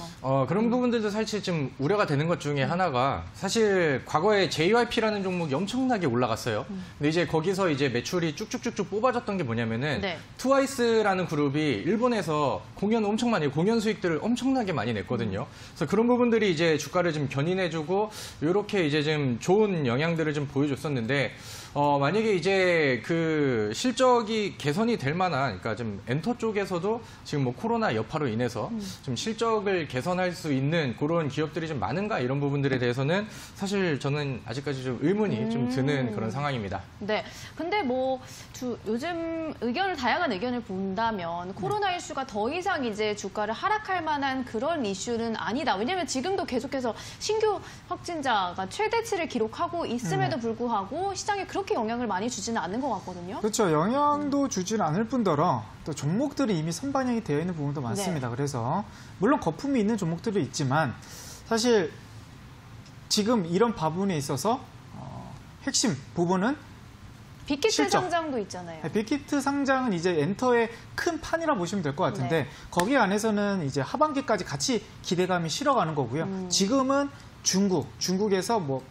S2: 그런 부분들도 사실 좀 우려가 되는 것 중에 하나가 사실 과거에 JYP라는 종목이 엄청나게 올라갔어요. 근데 이제 거기서 이제 매출이 쭉쭉쭉쭉 뽑아졌던 게 뭐냐면은
S1: 네.
S2: 트와이스라는 그룹이 일본에서 공연을 엄청 많이 공연 수익들을 엄청나게 많이 냈거든요. 그래서 그런 부분들이 이제 주가를 좀 견인해주고 이렇게 이제 좀 좋은 영향들을 좀 보여줬었는데 만약에 이제 그 실적이 개선이 될 만한, 그러니까 좀 엔터 쪽에서도 지금 뭐 코로나 여파로 인해서 좀 실적을 개선할 수 있는 그런 기업들이 좀 많은가 이런 부분들에 대해서는 사실 저는 아직까지 좀 의문이 좀 드는 그런 상황입니다.
S1: 네. 근데 뭐 요즘 다양한 의견을 본다면 코로나 이슈가 더 이상 이제 주가를 하락할 만한 그런 이슈는 아니다. 왜냐하면 지금도 계속해서 신규 확진자가 최대치를 기록하고 있음에도 불구하고 시장에 그렇게 영향을 많이 주지는 않는 것 같거든요.
S3: 그렇죠. 영향도 주지는 않을 뿐더러 또 종목들이 이미 선반영이 되어 있는 부분도 많습니다.
S1: 네.
S3: 그래서 물론 거품이 있는 종목들도 있지만 사실 지금 이런 부분에 있어서 핵심 부분은
S1: 빅히트
S3: 실적.
S1: 상장도 있잖아요.
S3: 빅히트 상장은 이제 엔터의 큰 판이라 보시면 될 것 같은데
S1: 네.
S3: 거기 안에서는 이제 하반기까지 같이 기대감이 실어가는 거고요. 지금은 중국에서 뭐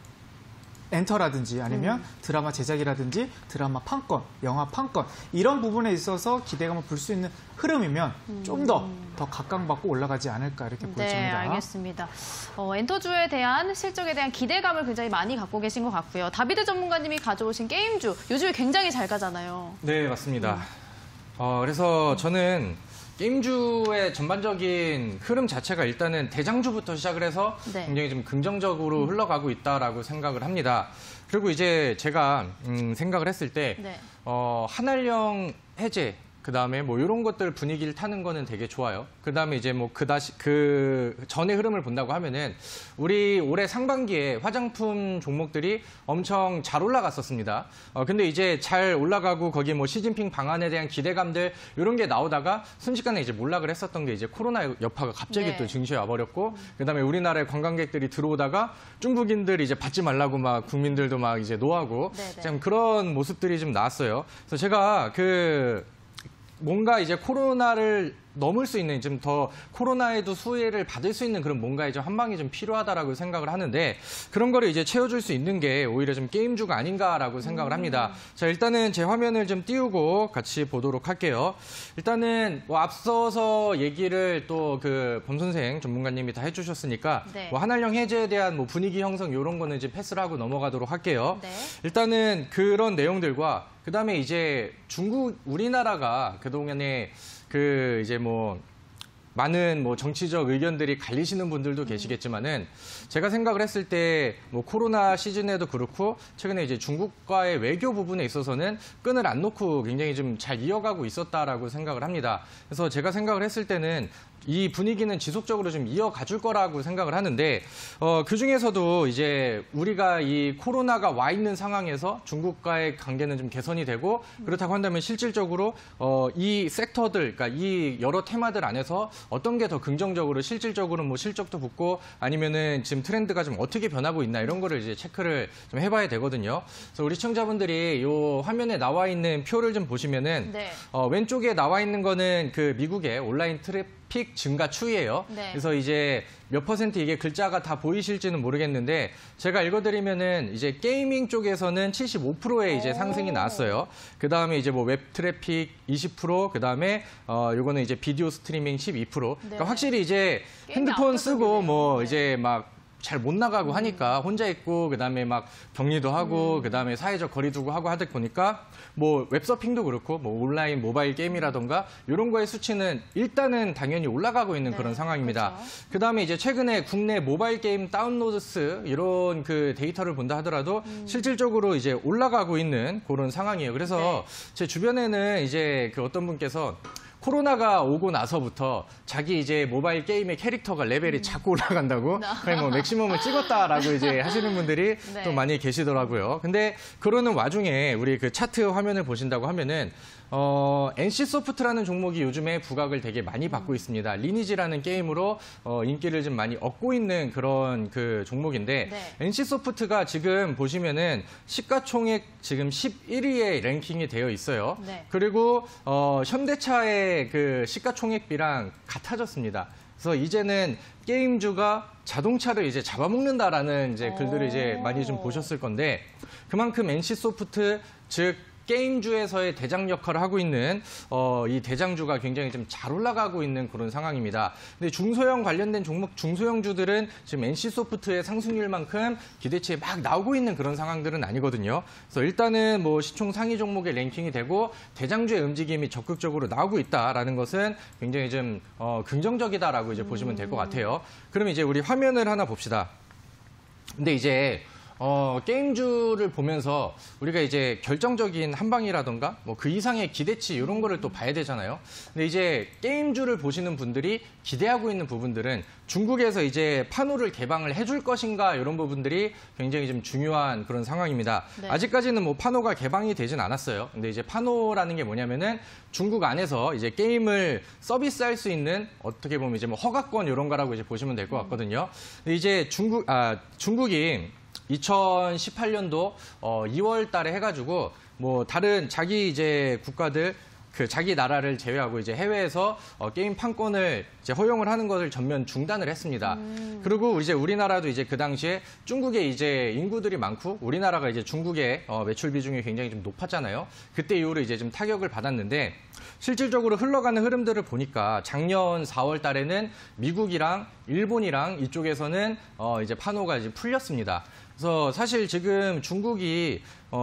S3: 엔터라든지 아니면 드라마 제작이라든지 드라마 판권, 영화 판권 이런 부분에 있어서 기대감을 불 수 있는 흐름이면 좀 더 각광받고 올라가지 않을까 이렇게 보여집니다.
S1: 네, 알겠습니다. 엔터주에 대한 실적에 대한 기대감을 굉장히 많이 갖고 계신 것 같고요. 다비드 전문가님이 가져오신 게임주 요즘에 굉장히 잘 가잖아요.
S2: 네, 맞습니다. 그래서 저는 게임주의 전반적인 흐름 자체가 일단은 대장주부터 시작을 해서
S1: 네.
S2: 굉장히 좀 긍정적으로 흘러가고 있다라고 생각을 합니다. 그리고 이제 제가 생각을 했을 때
S1: 네.
S2: 한알령 해제 그다음에 뭐 이런 것들 분위기를 타는 거는 되게 좋아요. 그다음에 이제 뭐 그 전의 흐름을 본다고 하면은 우리 올해 상반기에 화장품 종목들이 엄청 잘 올라갔었습니다. 근데 이제 잘 올라가고 거기 뭐 시진핑 방안에 대한 기대감들 이런 게 나오다가 순식간에 이제 몰락을 했었던 게 이제 코로나 여파가 갑자기
S1: 네.
S2: 또 증시에 와버렸고 그다음에 우리나라에 관광객들이 들어오다가 중국인들 이제 받지 말라고 막 국민들도 막 이제 노하고
S1: 네네.
S2: 좀 그런 모습들이 좀 나왔어요. 그래서 제가 뭔가 이제 코로나를 넘을 수 있는 좀 더 코로나에도 수혜를 받을 수 있는 그런 뭔가의 좀 한 방이 좀 필요하다라고 생각을 하는데 그런 거를 이제 채워줄 수 있는 게 오히려 좀 게임주가 아닌가라고 생각을 합니다. 자, 일단은 제 화면을 좀 띄우고 같이 보도록 할게요. 일단은 뭐 앞서서 얘기를 또 그 범 선생 전문가님이 다 해주셨으니까
S1: 네.
S2: 뭐 한알령 해제에 대한 뭐 분위기 형성 이런 거는 이제 패스를 하고 넘어가도록 할게요.
S1: 네.
S2: 일단은 그런 내용들과 그다음에 이제 우리나라가 그동안에 이제 뭐 많은 뭐 정치적 의견들이 갈리시는 분들도 계시겠지만은 제가 생각을 했을 때 뭐 코로나 시즌에도 그렇고 최근에 이제 중국과의 외교 부분에 있어서는 끈을 안 놓고 굉장히 좀 잘 이어가고 있었다라고 생각을 합니다. 그래서 제가 생각을 했을 때는 이 분위기는 지속적으로 좀 이어가줄 거라고 생각을 하는데 그 중에서도 이제 우리가 이 코로나가 와 있는 상황에서 중국과의 관계는 좀 개선이 되고 그렇다고 한다면 실질적으로 이 섹터들, 그러니까 이 여러 테마들 안에서 어떤 게 더 긍정적으로 실질적으로 뭐 실적도 붙고 아니면은 지금 트렌드가 좀 어떻게 변하고 있나 이런 거를 이제 체크를 좀 해봐야 되거든요. 그래서 우리 시청자분들이 요 화면에 나와 있는 표를 좀 보시면은
S1: 네.
S2: 왼쪽에 나와 있는 거는 그 미국의 온라인 트래픽 증가 추이예요.
S1: 네.
S2: 그래서 이제 몇 퍼센트 이게 글자가 다 보이실지는 모르겠는데 제가 읽어드리면은 이제 게이밍 쪽에서는 75%의 이제 상승이 나왔어요. 그 다음에 이제 뭐 웹 트래픽 20%, 그 다음에 요거는 이제 비디오 스트리밍 12%. 그러니까 확실히 이제
S1: 게임이
S2: 핸드폰 쓰고
S1: 압도적이네요.
S2: 뭐
S1: 네.
S2: 이제 막 잘 못 나가고 하니까 혼자 있고 그다음에 막 격리도 하고 그다음에 사회적 거리 두고 하고 하다 보니까 뭐 웹서핑도 그렇고 뭐 온라인 모바일 게임이라던가 이런 거의 수치는 일단은 당연히 올라가고 있는
S1: 네,
S2: 그런 상황입니다.
S1: 그렇죠.
S2: 그다음에 이제 최근에 국내 모바일 게임 다운로드 수 이런 그 데이터를 본다 하더라도 실질적으로 이제 올라가고 있는 그런 상황이에요. 그래서 제 주변에는 이제 그 어떤 분께서 코로나가 오고 나서부터 자기 이제 모바일 게임의 캐릭터가 레벨이 자꾸 올라간다고 그냥 뭐 맥시멈을 찍었다라고 이제 하시는 분들이
S1: 네.
S2: 또 많이 계시더라고요. 근데 그러는 와중에 우리 그 차트 화면을 보신다고 하면은 NC소프트라는 종목이 요즘에 부각을 되게 많이 받고 있습니다. 리니지라는 게임으로 인기를 좀 많이 얻고 있는 그런 그 종목인데
S1: 네.
S2: NC소프트가 지금 보시면은 시가총액 지금 11위에 랭킹이 되어 있어요.
S1: 네.
S2: 그리고 현대차의 그 시가총액비랑 같아졌습니다. 그래서 이제는 게임주가 자동차를 이제 잡아먹는다라는 이제 글들을 이제 많이 좀 보셨을 건데 그만큼 NC소프트 즉 게임주에서의 대장 역할을 하고 있는 이 대장주가 굉장히 좀 잘 올라가고 있는 그런 상황입니다. 근데 중소형 관련된 종목, 중소형주들은 지금 NC소프트의 상승률만큼 기대치에 막 나오고 있는 그런 상황들은 아니거든요. 그래서 일단은 뭐 시총 상위 종목에 랭킹이 되고 대장주의 움직임이 적극적으로 나오고 있다라는 것은 굉장히 좀 긍정적이다라고 이제 보시면 될 것 같아요. 그럼 이제 우리 화면을 하나 봅시다. 근데 이제 게임주를 보면서 우리가 이제 결정적인 한방이라던가 뭐 그 이상의 기대치 이런 거를 또 봐야 되잖아요. 근데 이제 게임주를 보시는 분들이 기대하고 있는 부분들은 중국에서 이제 파노를 개방을 해줄 것인가 이런 부분들이 굉장히 좀 중요한 그런 상황입니다.
S1: 네.
S2: 아직까지는 뭐 파노가 개방이 되진 않았어요. 근데 이제 파노라는 게 뭐냐면은 중국 안에서 이제 게임을 서비스할 수 있는 어떻게 보면 이제 뭐 허가권 이런 거라고 이제 보시면 될 것 같거든요. 근데 이제 중국이 2018년도 2월 달에 해가지고 뭐 다른 자기 이제 국가들 그 자기 나라를 제외하고 이제 해외에서 게임 판권을 이제 허용을 하는 것을 전면 중단을 했습니다. 그리고 이제 우리나라도 이제 그 당시에 중국에 이제 인구들이 많고 우리나라가 이제 중국의 매출 비중이 굉장히 좀 높았잖아요. 그때 이후로 이제 좀 타격을 받았는데 실질적으로 흘러가는 흐름들을 보니까 작년 4월 달에는 미국이랑 일본이랑 이쪽에서는 이제 파노가 이제 풀렸습니다. 그래서 사실 지금 중국이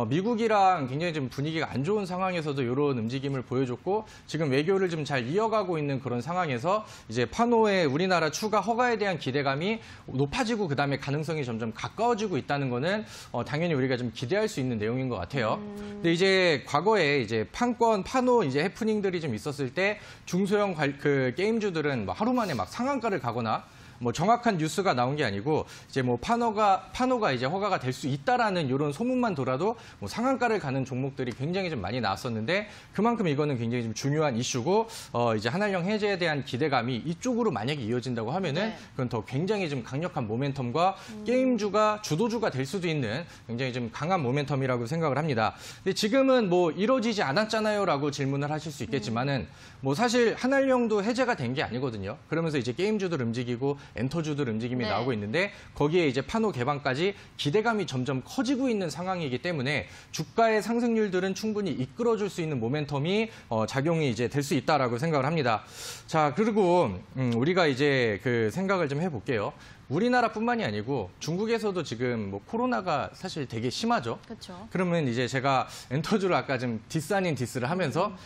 S2: 미국이랑 굉장히 좀 분위기가 안 좋은 상황에서도 이런 움직임을 보여줬고 지금 외교를 좀 잘 이어가고 있는 그런 상황에서 이제 파노의 우리나라 추가 허가에 대한 기대감이 높아지고 그다음에 가능성이 점점 가까워지고 있다는 거는 당연히 우리가 좀 기대할 수 있는 내용인 것 같아요. 근데 이제 과거에 이제 파노 이제 해프닝들이 좀 있었을 때 중소형 그 게임주들은 뭐 하루 만에 막 상한가를 가거나 뭐 정확한 뉴스가 나온 게 아니고 이제 뭐 파노가 이제 허가가 될 수 있다라는 이런 소문만 돌아도 뭐 상한가를 가는 종목들이 굉장히 좀 많이 나왔었는데 그만큼 이거는 굉장히 좀 중요한 이슈고 이제 한한령 해제에 대한 기대감이 이쪽으로 만약에 이어진다고 하면은
S1: 네.
S2: 그건 더 굉장히 좀 강력한 모멘텀과 게임주가 주도주가 될 수도 있는 굉장히 좀 강한 모멘텀이라고 생각을 합니다. 근데 지금은 뭐 이루어지지 않았잖아요라고 질문을 하실 수 있겠지만은 뭐 사실 한한령도 해제가 된 게 아니거든요. 그러면서 이제 게임주들 움직이고 엔터주들 움직임이
S1: 네.
S2: 나오고 있는데 거기에 이제 파노 개방까지 기대감이 점점 커지고 있는 상황이기 때문에 주가의 상승률들은 충분히 이끌어줄 수 있는 모멘텀이 작용이 이제 될 수 있다라고 생각을 합니다. 자, 그리고 우리가 이제 그 생각을 좀 해볼게요. 우리나라뿐만이 아니고 중국에서도 지금 뭐 코로나가 사실 되게 심하죠.
S1: 그렇죠.
S2: 그러면 이제 제가 엔터주를 아까 좀 디스 아닌 디스를 하면서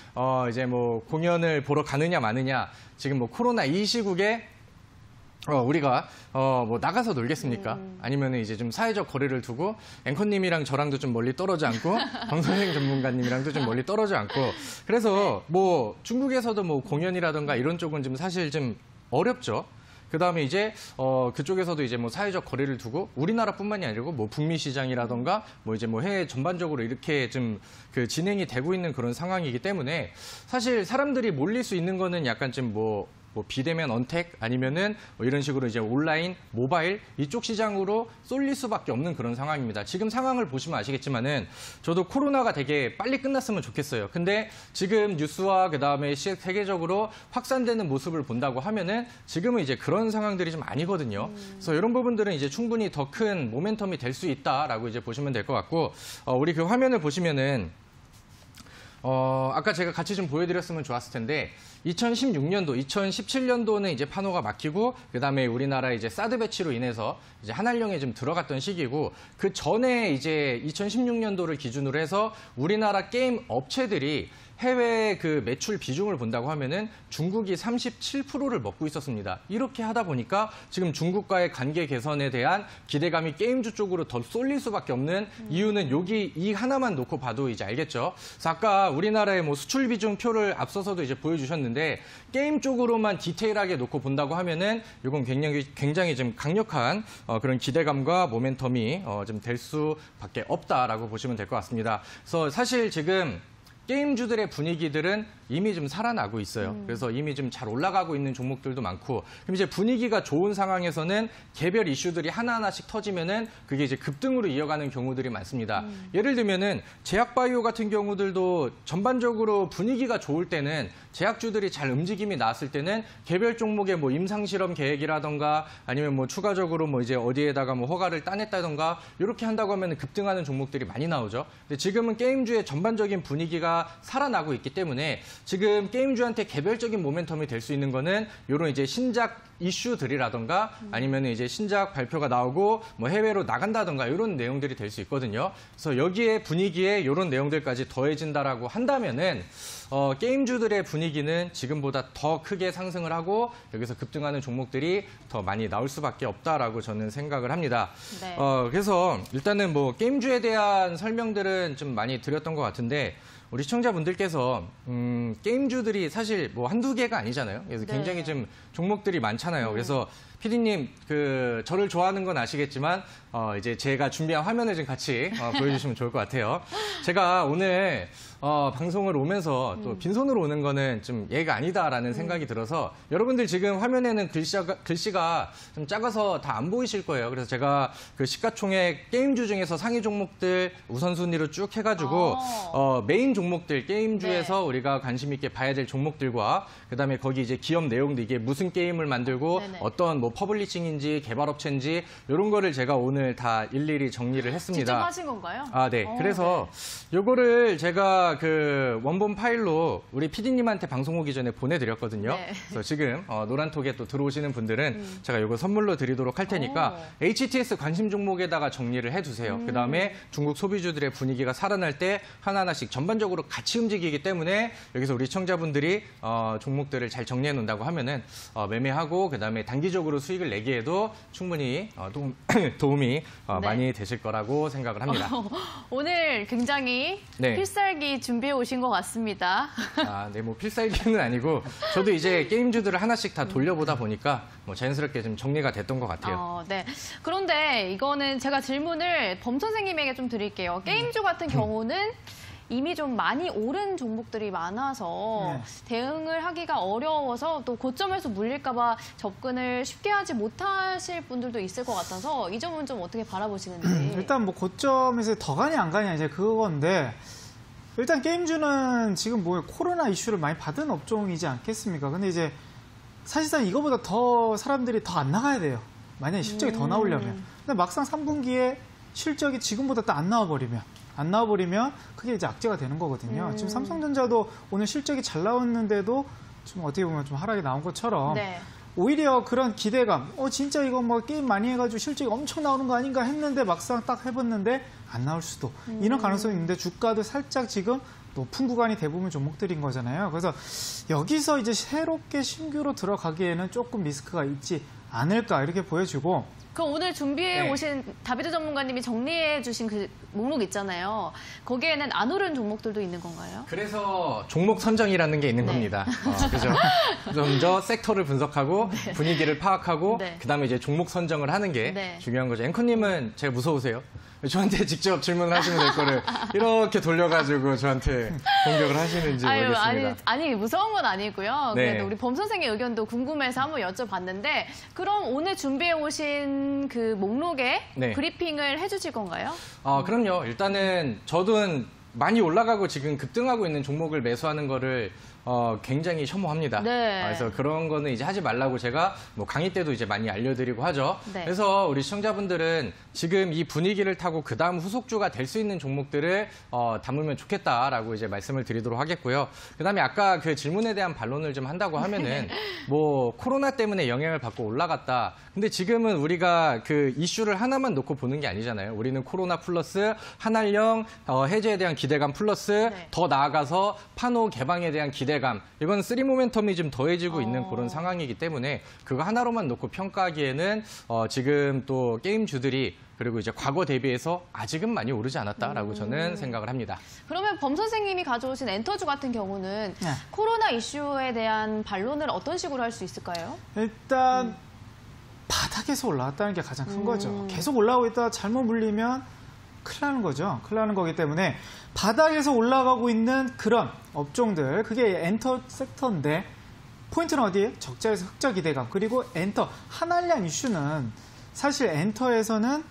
S2: 이제 뭐 공연을 보러 가느냐 마느냐 지금 뭐 코로나 이 시국에 우리가 뭐 나가서 놀겠습니까? 아니면 이제 좀 사회적 거리를 두고 앵커님이랑 저랑도 좀 멀리 떨어져 않고 방송행 전문가님이랑도 좀 멀리 떨어져 않고 그래서 뭐 중국에서도 뭐 공연이라든가 이런 쪽은 좀 사실 좀 어렵죠. 그다음에 이제 그쪽에서도 이제 뭐 사회적 거리를 두고 우리나라뿐만이 아니고 뭐 북미 시장이라던가 뭐 이제 뭐 해외 전반적으로 이렇게 좀 그 진행이 되고 있는 그런 상황이기 때문에 사실 사람들이 몰릴 수 있는 거는 약간 좀 뭐 비대면 언택 아니면은 뭐 이런 식으로 이제 온라인, 모바일 이쪽 시장으로 쏠릴 수밖에 없는 그런 상황입니다. 지금 상황을 보시면 아시겠지만은 저도 코로나가 되게 빨리 끝났으면 좋겠어요. 근데 지금 뉴스와 그다음에 세계적으로 확산되는 모습을 본다고 하면은 지금은 이제 그런 상황들이 좀 아니거든요. 그래서 이런 부분들은 이제 충분히 더 큰 모멘텀이 될 수 있다라고 이제 보시면 될 것 같고 우리 그 화면을 보시면은 아까 제가 같이 좀 보여드렸으면 좋았을 텐데 2016년도, 2017년도는 이제 판호가 막히고 그다음에 우리나라 이제 사드 배치로 인해서 이제 한한령에 좀 들어갔던 시기고 그 전에 이제 2016년도를 기준으로 해서 우리나라 게임 업체들이 해외 그 매출 비중을 본다고 하면은 중국이 37%를 먹고 있었습니다. 이렇게 하다 보니까 지금 중국과의 관계 개선에 대한 기대감이 게임주 쪽으로 더 쏠릴 수밖에 없는 이유는 여기 이 하나만 놓고 봐도 이제 알겠죠. 그래서 아까 우리나라의 뭐 수출 비중 표를 앞서서도 이제 보여주셨는데 게임 쪽으로만 디테일하게 놓고 본다고 하면은 이건 굉장히 좀 강력한 그런 기대감과 모멘텀이 좀 될 수밖에 없다라고 보시면 될 것 같습니다. 그래서 사실 지금 게임주들의 분위기들은 이미 좀 살아나고 있어요. 그래서 이미 좀 잘 올라가고 있는 종목들도 많고, 그럼 이제 분위기가 좋은 상황에서는 개별 이슈들이 하나하나씩 터지면은 그게 이제 급등으로 이어가는 경우들이 많습니다. 예를 들면은 제약바이오 같은 경우들도 전반적으로 분위기가 좋을 때는 제약주들이 잘 움직임이 나왔을 때는 개별 종목의 뭐 임상실험 계획이라던가 아니면 뭐 추가적으로 뭐 이제 어디에다가 뭐 허가를 따냈다던가 이렇게 한다고 하면 급등하는 종목들이 많이 나오죠. 근데 지금은 게임주의 전반적인 분위기가 살아나고 있기 때문에 지금 게임주한테 개별적인 모멘텀이 될 수 있는 거는 이런 이제 신작 이슈들이라던가 아니면 이제 신작 발표가 나오고 뭐 해외로 나간다던가 이런 내용들이 될 수 있거든요. 그래서 여기에 분위기에 이런 내용들까지 더해진다라고 한다면은 게임주들의 분위기는 지금보다 더 크게 상승을 하고 여기서 급등하는 종목들이 더 많이 나올 수밖에 없다라고 저는 생각을 합니다.
S1: 네.
S2: 그래서 일단은 뭐 게임주에 대한 설명들은 좀 많이 드렸던 것 같은데 우리 시청자분들께서 게임주들이 사실 뭐 한두 개가 아니잖아요. 그래서
S1: 네.
S2: 굉장히 좀 종목들이 많잖아요. 그래서 PD님 저를 좋아하는 건 아시겠지만 이제 제가 준비한 화면을 좀 같이 보여주시면 좋을 것 같아요. 제가 오늘 방송을 오면서 또 빈손으로 오는 거는 좀 예가 아니다라는 생각이 들어서 여러분들 지금 화면에는 글씨가 좀 작아서 다 안 보이실 거예요. 그래서 제가 그 시가총액 게임주 중에서 상위 종목들 우선순위로 쭉 해가지고 메인 종목들 게임주에서
S1: 네.
S2: 우리가 관심 있게 봐야 될 종목들과 그다음에 거기 이제 기업 내용들 이게 무슨 게임을 만들고
S1: 네네.
S2: 어떤 뭐 퍼블리싱인지 개발업체인지 이런 거를 제가 오늘 다 일일이 정리를 했습니다.
S1: 직접 하신 건가요?
S2: 네. 그래서 요거를 제가 그 원본 파일로 우리 PD님한테 방송 오기 전에 보내드렸거든요.
S1: 네.
S2: 그래서 지금 노란톡에 또 들어오시는 분들은 제가 요거 선물로 드리도록 할 테니까 HTS 관심 종목에다가 정리를 해두세요. 그다음에 중국 소비주들의 분위기가 살아날 때 하나하나씩 전반적으로 같이 움직이기 때문에 여기서 우리 시청자분들이 종목들을 잘 정리해 놓는다고 하면은 매매하고 그다음에 단기적으로 수익을 내기에도 충분히 도움이
S1: 네.
S2: 많이 되실 거라고 생각을 합니다.
S1: 오늘 굉장히
S2: 네.
S1: 필살기 준비해 오신 것 같습니다.
S2: 네, 뭐 필살기는 아니고 저도 이제 게임주들을 하나씩 다 돌려보다 보니까 뭐 자연스럽게 좀 정리가 됐던 것 같아요.
S1: 네. 그런데 이거는 제가 질문을 범 선생님에게 좀 드릴게요. 게임주 같은 경우는 이미 좀 많이 오른 종목들이 많아서
S3: 네.
S1: 대응을 하기가 어려워서 또 고점에서 물릴까 봐 접근을 쉽게 하지 못하실 분들도 있을 것 같아서 이 점은 좀 어떻게 바라보시는지.
S3: 일단 뭐 고점에서 더 가냐 안 가냐 이제 그건데 일단 게임주는 지금 뭐 코로나 이슈를 많이 받은 업종이지 않겠습니까? 근데 이제 사실상 이거보다 더 사람들이 더 안 나가야 돼요. 만약에 실적이 더 나오려면. 근데 막상 3분기에 실적이 지금보다 또 안 나와버리면 그게 이제 악재가 되는 거거든요. 지금 삼성전자도 오늘 실적이 잘 나왔는데도 좀 어떻게 보면 좀 하락이 나온 것처럼
S1: 네.
S3: 오히려 그런 기대감, 진짜 이거 뭐 게임 많이 해가지고 실적이 엄청 나오는 거 아닌가 했는데 막상 딱 해봤는데 안 나올 수도 이런 가능성이 있는데 주가도 살짝 지금 높은 구간이 대부분 종목들인 거잖아요. 그래서 여기서 이제 새롭게 신규로 들어가기에는 조금 리스크가 있지 않을까 이렇게 보여지고
S1: 그럼 오늘 준비해
S2: 네.
S1: 오신 다비드 전문가님이 정리해 주신 그 목록 있잖아요. 거기에는 안 오른 종목들도 있는 건가요?
S2: 그래서 종목 선정이라는 게 있는
S1: 네.
S2: 겁니다. 그죠? 먼저 섹터를 분석하고 분위기를 파악하고
S1: 네.
S2: 그다음에 이제 종목 선정을 하는 게
S1: 네.
S2: 중요한 거죠. 앵커님은 제가 무서우세요? 저한테 직접 질문을 하시면 될 거를 이렇게 돌려가지고 저한테 공격을 하시는지 모르겠습니다.
S1: 아니 무서운 건 아니고요.
S2: 네.
S1: 그래도 우리 범 선생의 의견도 궁금해서 한번 여쭤봤는데 그럼 오늘 준비해 오신 그 목록에
S2: 네.
S1: 브리핑을 해주실 건가요?
S2: 그럼요. 일단은 저도 많이 올라가고 지금 급등하고 있는 종목을 매수하는 거를 굉장히 혐오합니다.
S1: 네.
S2: 그래서 그런 거는 이제 하지 말라고 제가 뭐 강의 때도 이제 많이 알려드리고 하죠.
S1: 네.
S2: 그래서 우리 시청자분들은 지금 이 분위기를 타고 그 다음 후속주가 될 수 있는 종목들을 담으면 좋겠다라고 이제 말씀을 드리도록 하겠고요. 그다음에 아까 그 질문에 대한 반론을 좀 한다고 하면은 뭐 코로나 때문에 영향을 받고 올라갔다. 근데 지금은 우리가 그 이슈를 하나만 놓고 보는 게 아니잖아요. 우리는 코로나 플러스 한알령 해제에 대한 기대감 플러스
S1: 네.
S2: 더 나아가서 판호 개방에 대한 기대감. 이건 3 모멘텀이 좀 더해지고 있는 그런 상황이기 때문에 그거 하나로만 놓고 평가하기에는 지금 또 게임주들이 그리고 이제 과거 대비해서 아직은 많이 오르지 않았다라고 저는 생각을 합니다.
S1: 그러면 범 선생님이 가져오신 엔터주 같은 경우는
S3: 네.
S1: 코로나 이슈에 대한 반론을 어떤 식으로 할 수 있을까요?
S3: 일단 바닥에서 올라왔다는 게 가장 큰 거죠. 계속 올라오고 있다가 잘못 물리면 큰일 나는 거죠. 큰일 나는 거기 때문에 바닥에서 올라가고 있는 그런 업종들, 그게 엔터 섹터인데 포인트는 어디에? 적자에서 흑자 기대감. 그리고 엔터, 한알량 이슈는 사실 엔터에서는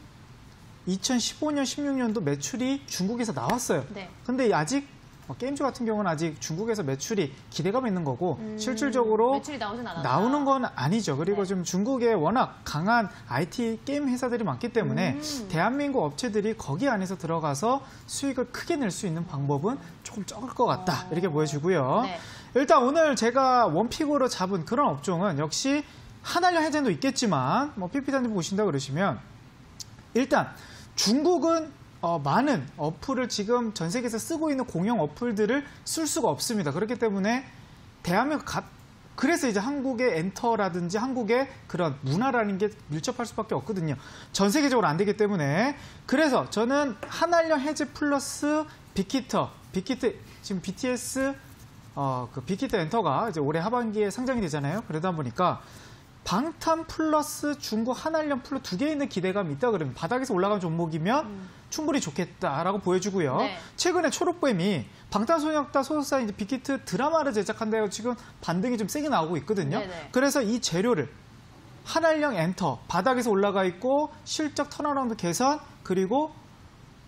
S3: 2015년, 16년도 매출이 중국에서 나왔어요.
S1: 네.
S3: 근데 아직 게임주 같은 경우는 아직 중국에서 매출이 기대감 있는 거고 실질적으로
S1: 매출이 나오진 않았다.
S3: 나오는 건 아니죠. 그리고
S1: 네.
S3: 지금 중국에 워낙 강한 IT 게임 회사들이 많기 때문에 대한민국 업체들이 거기 안에서 들어가서 수익을 크게 낼 수 있는 방법은 조금 적을 것 같다. 이렇게 보여지고요.
S1: 네.
S3: 일단 오늘 제가 원픽으로 잡은 그런 업종은 역시 한알령 해제도 있겠지만 뭐 PPT님 보신다 그러시면 일단 중국은 많은 어플을 지금 전 세계에서 쓰고 있는 공용 어플들을 쓸 수가 없습니다. 그렇기 때문에 대한민국 그래서 이제 한국의 엔터라든지 한국의 그런 문화라는 게 밀접할 수밖에 없거든요. 전 세계적으로 안 되기 때문에 그래서 저는 한알령 해제 플러스 빅히트 지금 BTS 그 빅히트 엔터가 이제 올해 하반기에 상장이 되잖아요. 그러다 보니까 방탄 플러스 중국 한알령 플러스 두 개 있는 기대감이 있다 그러면 바닥에서 올라간 종목이면 충분히 좋겠다라고 보여주고요.
S1: 네.
S3: 최근에 초록뱀이 방탄소년단 소속사 이제 빅히트 드라마를 제작한다고 지금 반등이 좀 세게 나오고 있거든요.
S1: 네네.
S3: 그래서 이 재료를 한알령 엔터 바닥에서 올라가 있고 실적 턴어라운드 개선 그리고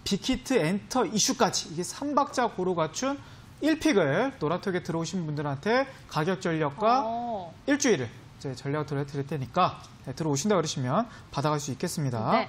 S3: 빅히트 엔터 이슈까지 이게 3박자 고루 갖춘 1픽을 노라톡에 들어오신 분들한테 가격 전략과 일주일을 제 전략을 들어드릴 테니까 들어오신다 그러시면 받아갈 수 있겠습니다.
S1: 네.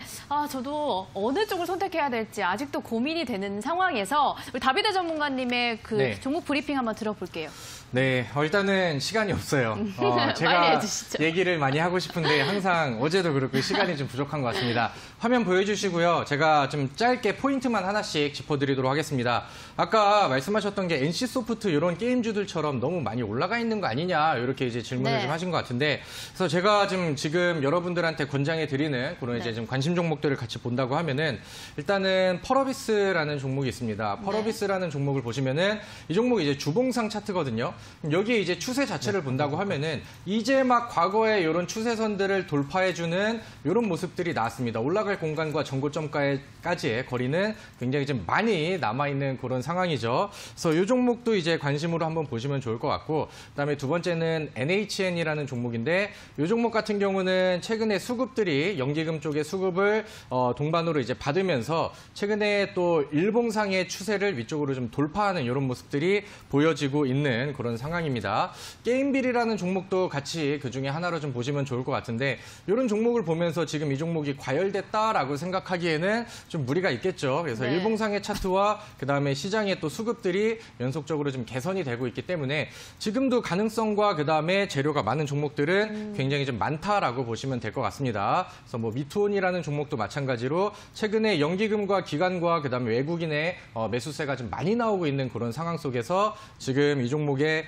S1: 저도 어느 쪽을 선택해야 될지 아직도 고민이 되는 상황에서 우리 다비드 전문가님의 그
S2: 네.
S1: 종목 브리핑 한번 들어볼게요.
S2: 네, 일단은 시간이 없어요.
S1: 빨리
S2: 제가
S1: 해주시죠.
S2: 얘기를 많이 하고 싶은데 항상 어제도 그렇고 시간이 좀 부족한 것 같습니다. 화면 보여주시고요. 제가 좀 짧게 포인트만 하나씩 짚어드리도록 하겠습니다. 아까 말씀하셨던 게 NC소프트 이런 게임주들처럼 너무 많이 올라가 있는 거 아니냐 이렇게 이제 질문을
S1: 네.
S2: 좀 하신 것 같은데 그래서 제가 지금 여러분들한테 권장해 드리는 그런 이제 좀 관심 종목들을 같이 본다고 하면은 일단은 펄어비스라는 종목이 있습니다. 펄어비스라는 종목을 보시면은 이 종목이 이제 주봉상 차트거든요. 여기에 이제 추세 자체를 본다고 하면은 이제 막 과거의 이런 추세선들을 돌파해주는 이런 모습들이 나왔습니다. 올라갈 공간과 전고점까지의 거리는 굉장히 좀 많이 남아있는 그런 상황이죠. 그래서 이 종목도 이제 관심으로 한번 보시면 좋을 것 같고 그다음에 두 번째는 NHN이라는 종목인데 이 종목 같은 경우는 최근에 수급들이 연기금 쪽의 수급을 동반으로 이제 받으면서 최근에 또 일봉상의 추세를 위쪽으로 좀 돌파하는 이런 모습들이 보여지고 있는 그런 상황입니다. 게임빌이라는 종목도 같이 그 중에 하나로 좀 보시면 좋을 것 같은데 이런 종목을 보면서 지금 이 종목이 과열됐다라고 생각하기에는 좀 무리가 있겠죠. 그래서
S1: 네.
S2: 일봉상의 차트와 그다음에 시장의 또 수급들이 연속적으로 좀 개선이 되고 있기 때문에 지금도 가능성과 그다음에 재료가 많은 종목들은 굉장히 좀 많다라고 있다라고 보시면 될 것 같습니다. 그래서 뭐 미투온이라는 종목도 마찬가지로 최근에 연기금과 기관과 그다음에 외국인의 매수세가 좀 많이 나오고 있는 그런 상황 속에서 지금 이 종목의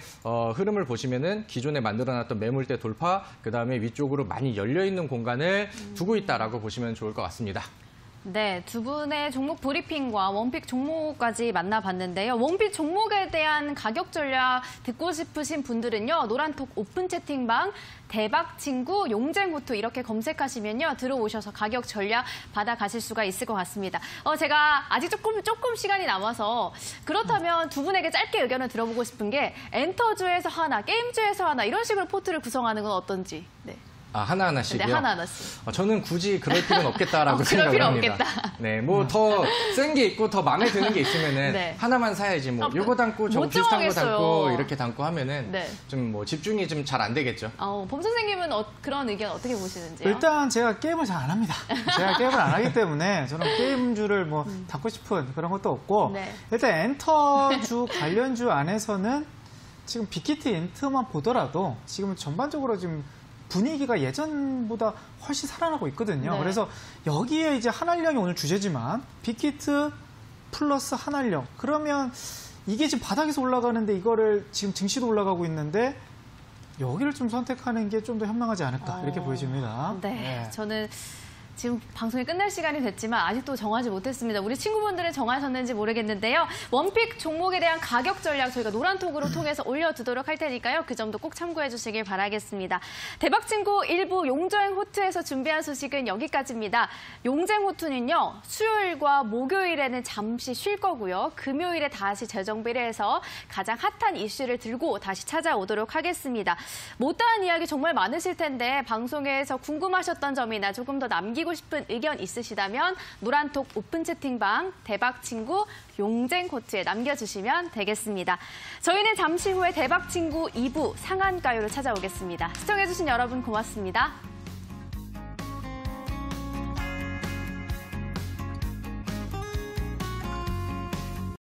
S2: 흐름을 보시면은 기존에 만들어놨던 매물대 돌파, 그다음에 위쪽으로 많이 열려 있는 공간을 두고 있다라고 보시면 좋을 것 같습니다.
S1: 네, 두 분의 종목 브리핑과 원픽 종목까지 만나봤는데요. 원픽 종목에 대한 가격 전략 듣고 싶으신 분들은요. 노란톡 오픈 채팅방 대박친구 용쟁호투 이렇게 검색하시면요. 들어오셔서 가격 전략 받아가실 수가 있을 것 같습니다. 제가 아직 조금 시간이 남아서 그렇다면 두 분에게 짧게 의견을 들어보고 싶은 게 엔터주에서 하나, 게임주에서 하나 이런 식으로 포트를 구성하는 건 어떤지. 네.
S2: 하나하나씩이요?
S1: 네, 하나하나씩.
S2: 저는 굳이 그럴 필요는 없겠다라고
S1: 그럴
S2: 생각을
S1: 필요
S2: 합니다.
S1: 없겠다.
S2: 네, 뭐 더 센 게 있고 더 마음에 드는 게 있으면은
S1: 네.
S2: 하나만 사야지 뭐 요거 담고 저거
S1: 못
S2: 비슷한 거
S1: 정하겠어요.
S2: 담고 이렇게 담고 하면은
S1: 네.
S2: 좀 뭐 집중이 좀 잘 안 되겠죠.
S1: 범 선생님은 그런 의견 어떻게 보시는지요?
S3: 일단 제가 게임을 잘 안 합니다. 제가 게임을 안 하기 때문에 저는 게임주를 뭐 닫고 싶은 그런 것도 없고
S1: 네.
S3: 일단 엔터주 관련주 안에서는 지금 빅히트 인트만 보더라도 지금 전반적으로 지금 분위기가 예전보다 훨씬 살아나고 있거든요.
S1: 네.
S3: 그래서 여기에 이제 한알령이 오늘 주제지만 빅히트 플러스 한알령 그러면 이게 지금 바닥에서 올라가는데 이거를 지금 증시도 올라가고 있는데 여기를 좀 선택하는 게 좀 더 현명하지 않을까 이렇게 보여집니다.
S1: 네, 저는 지금 방송이 끝날 시간이 됐지만 아직도 정하지 못했습니다. 우리 친구분들은 정하셨는지 모르겠는데요. 원픽 종목에 대한 가격 전략 저희가 노란톡으로 통해서 올려두도록 할 테니까요. 그 점도 꼭 참고해 주시길 바라겠습니다. 대박친구 일부 용쟁호투에서 준비한 소식은 여기까지입니다. 용쟁호투는요. 수요일과 목요일에는 잠시 쉴 거고요. 금요일에 다시 재정비를 해서 가장 핫한 이슈를 들고 다시 찾아오도록 하겠습니다. 못다한 이야기 정말 많으실 텐데 방송에서 궁금하셨던 점이나 조금 더 남기고 싶은 의견 있으시다면 노란톡 오픈 채팅방 대박친구 용쟁호투에 남겨주시면 되겠습니다. 저희는 잠시 후에 대박친구 2부 상한가요로 찾아오겠습니다. 시청해주신 여러분 고맙습니다.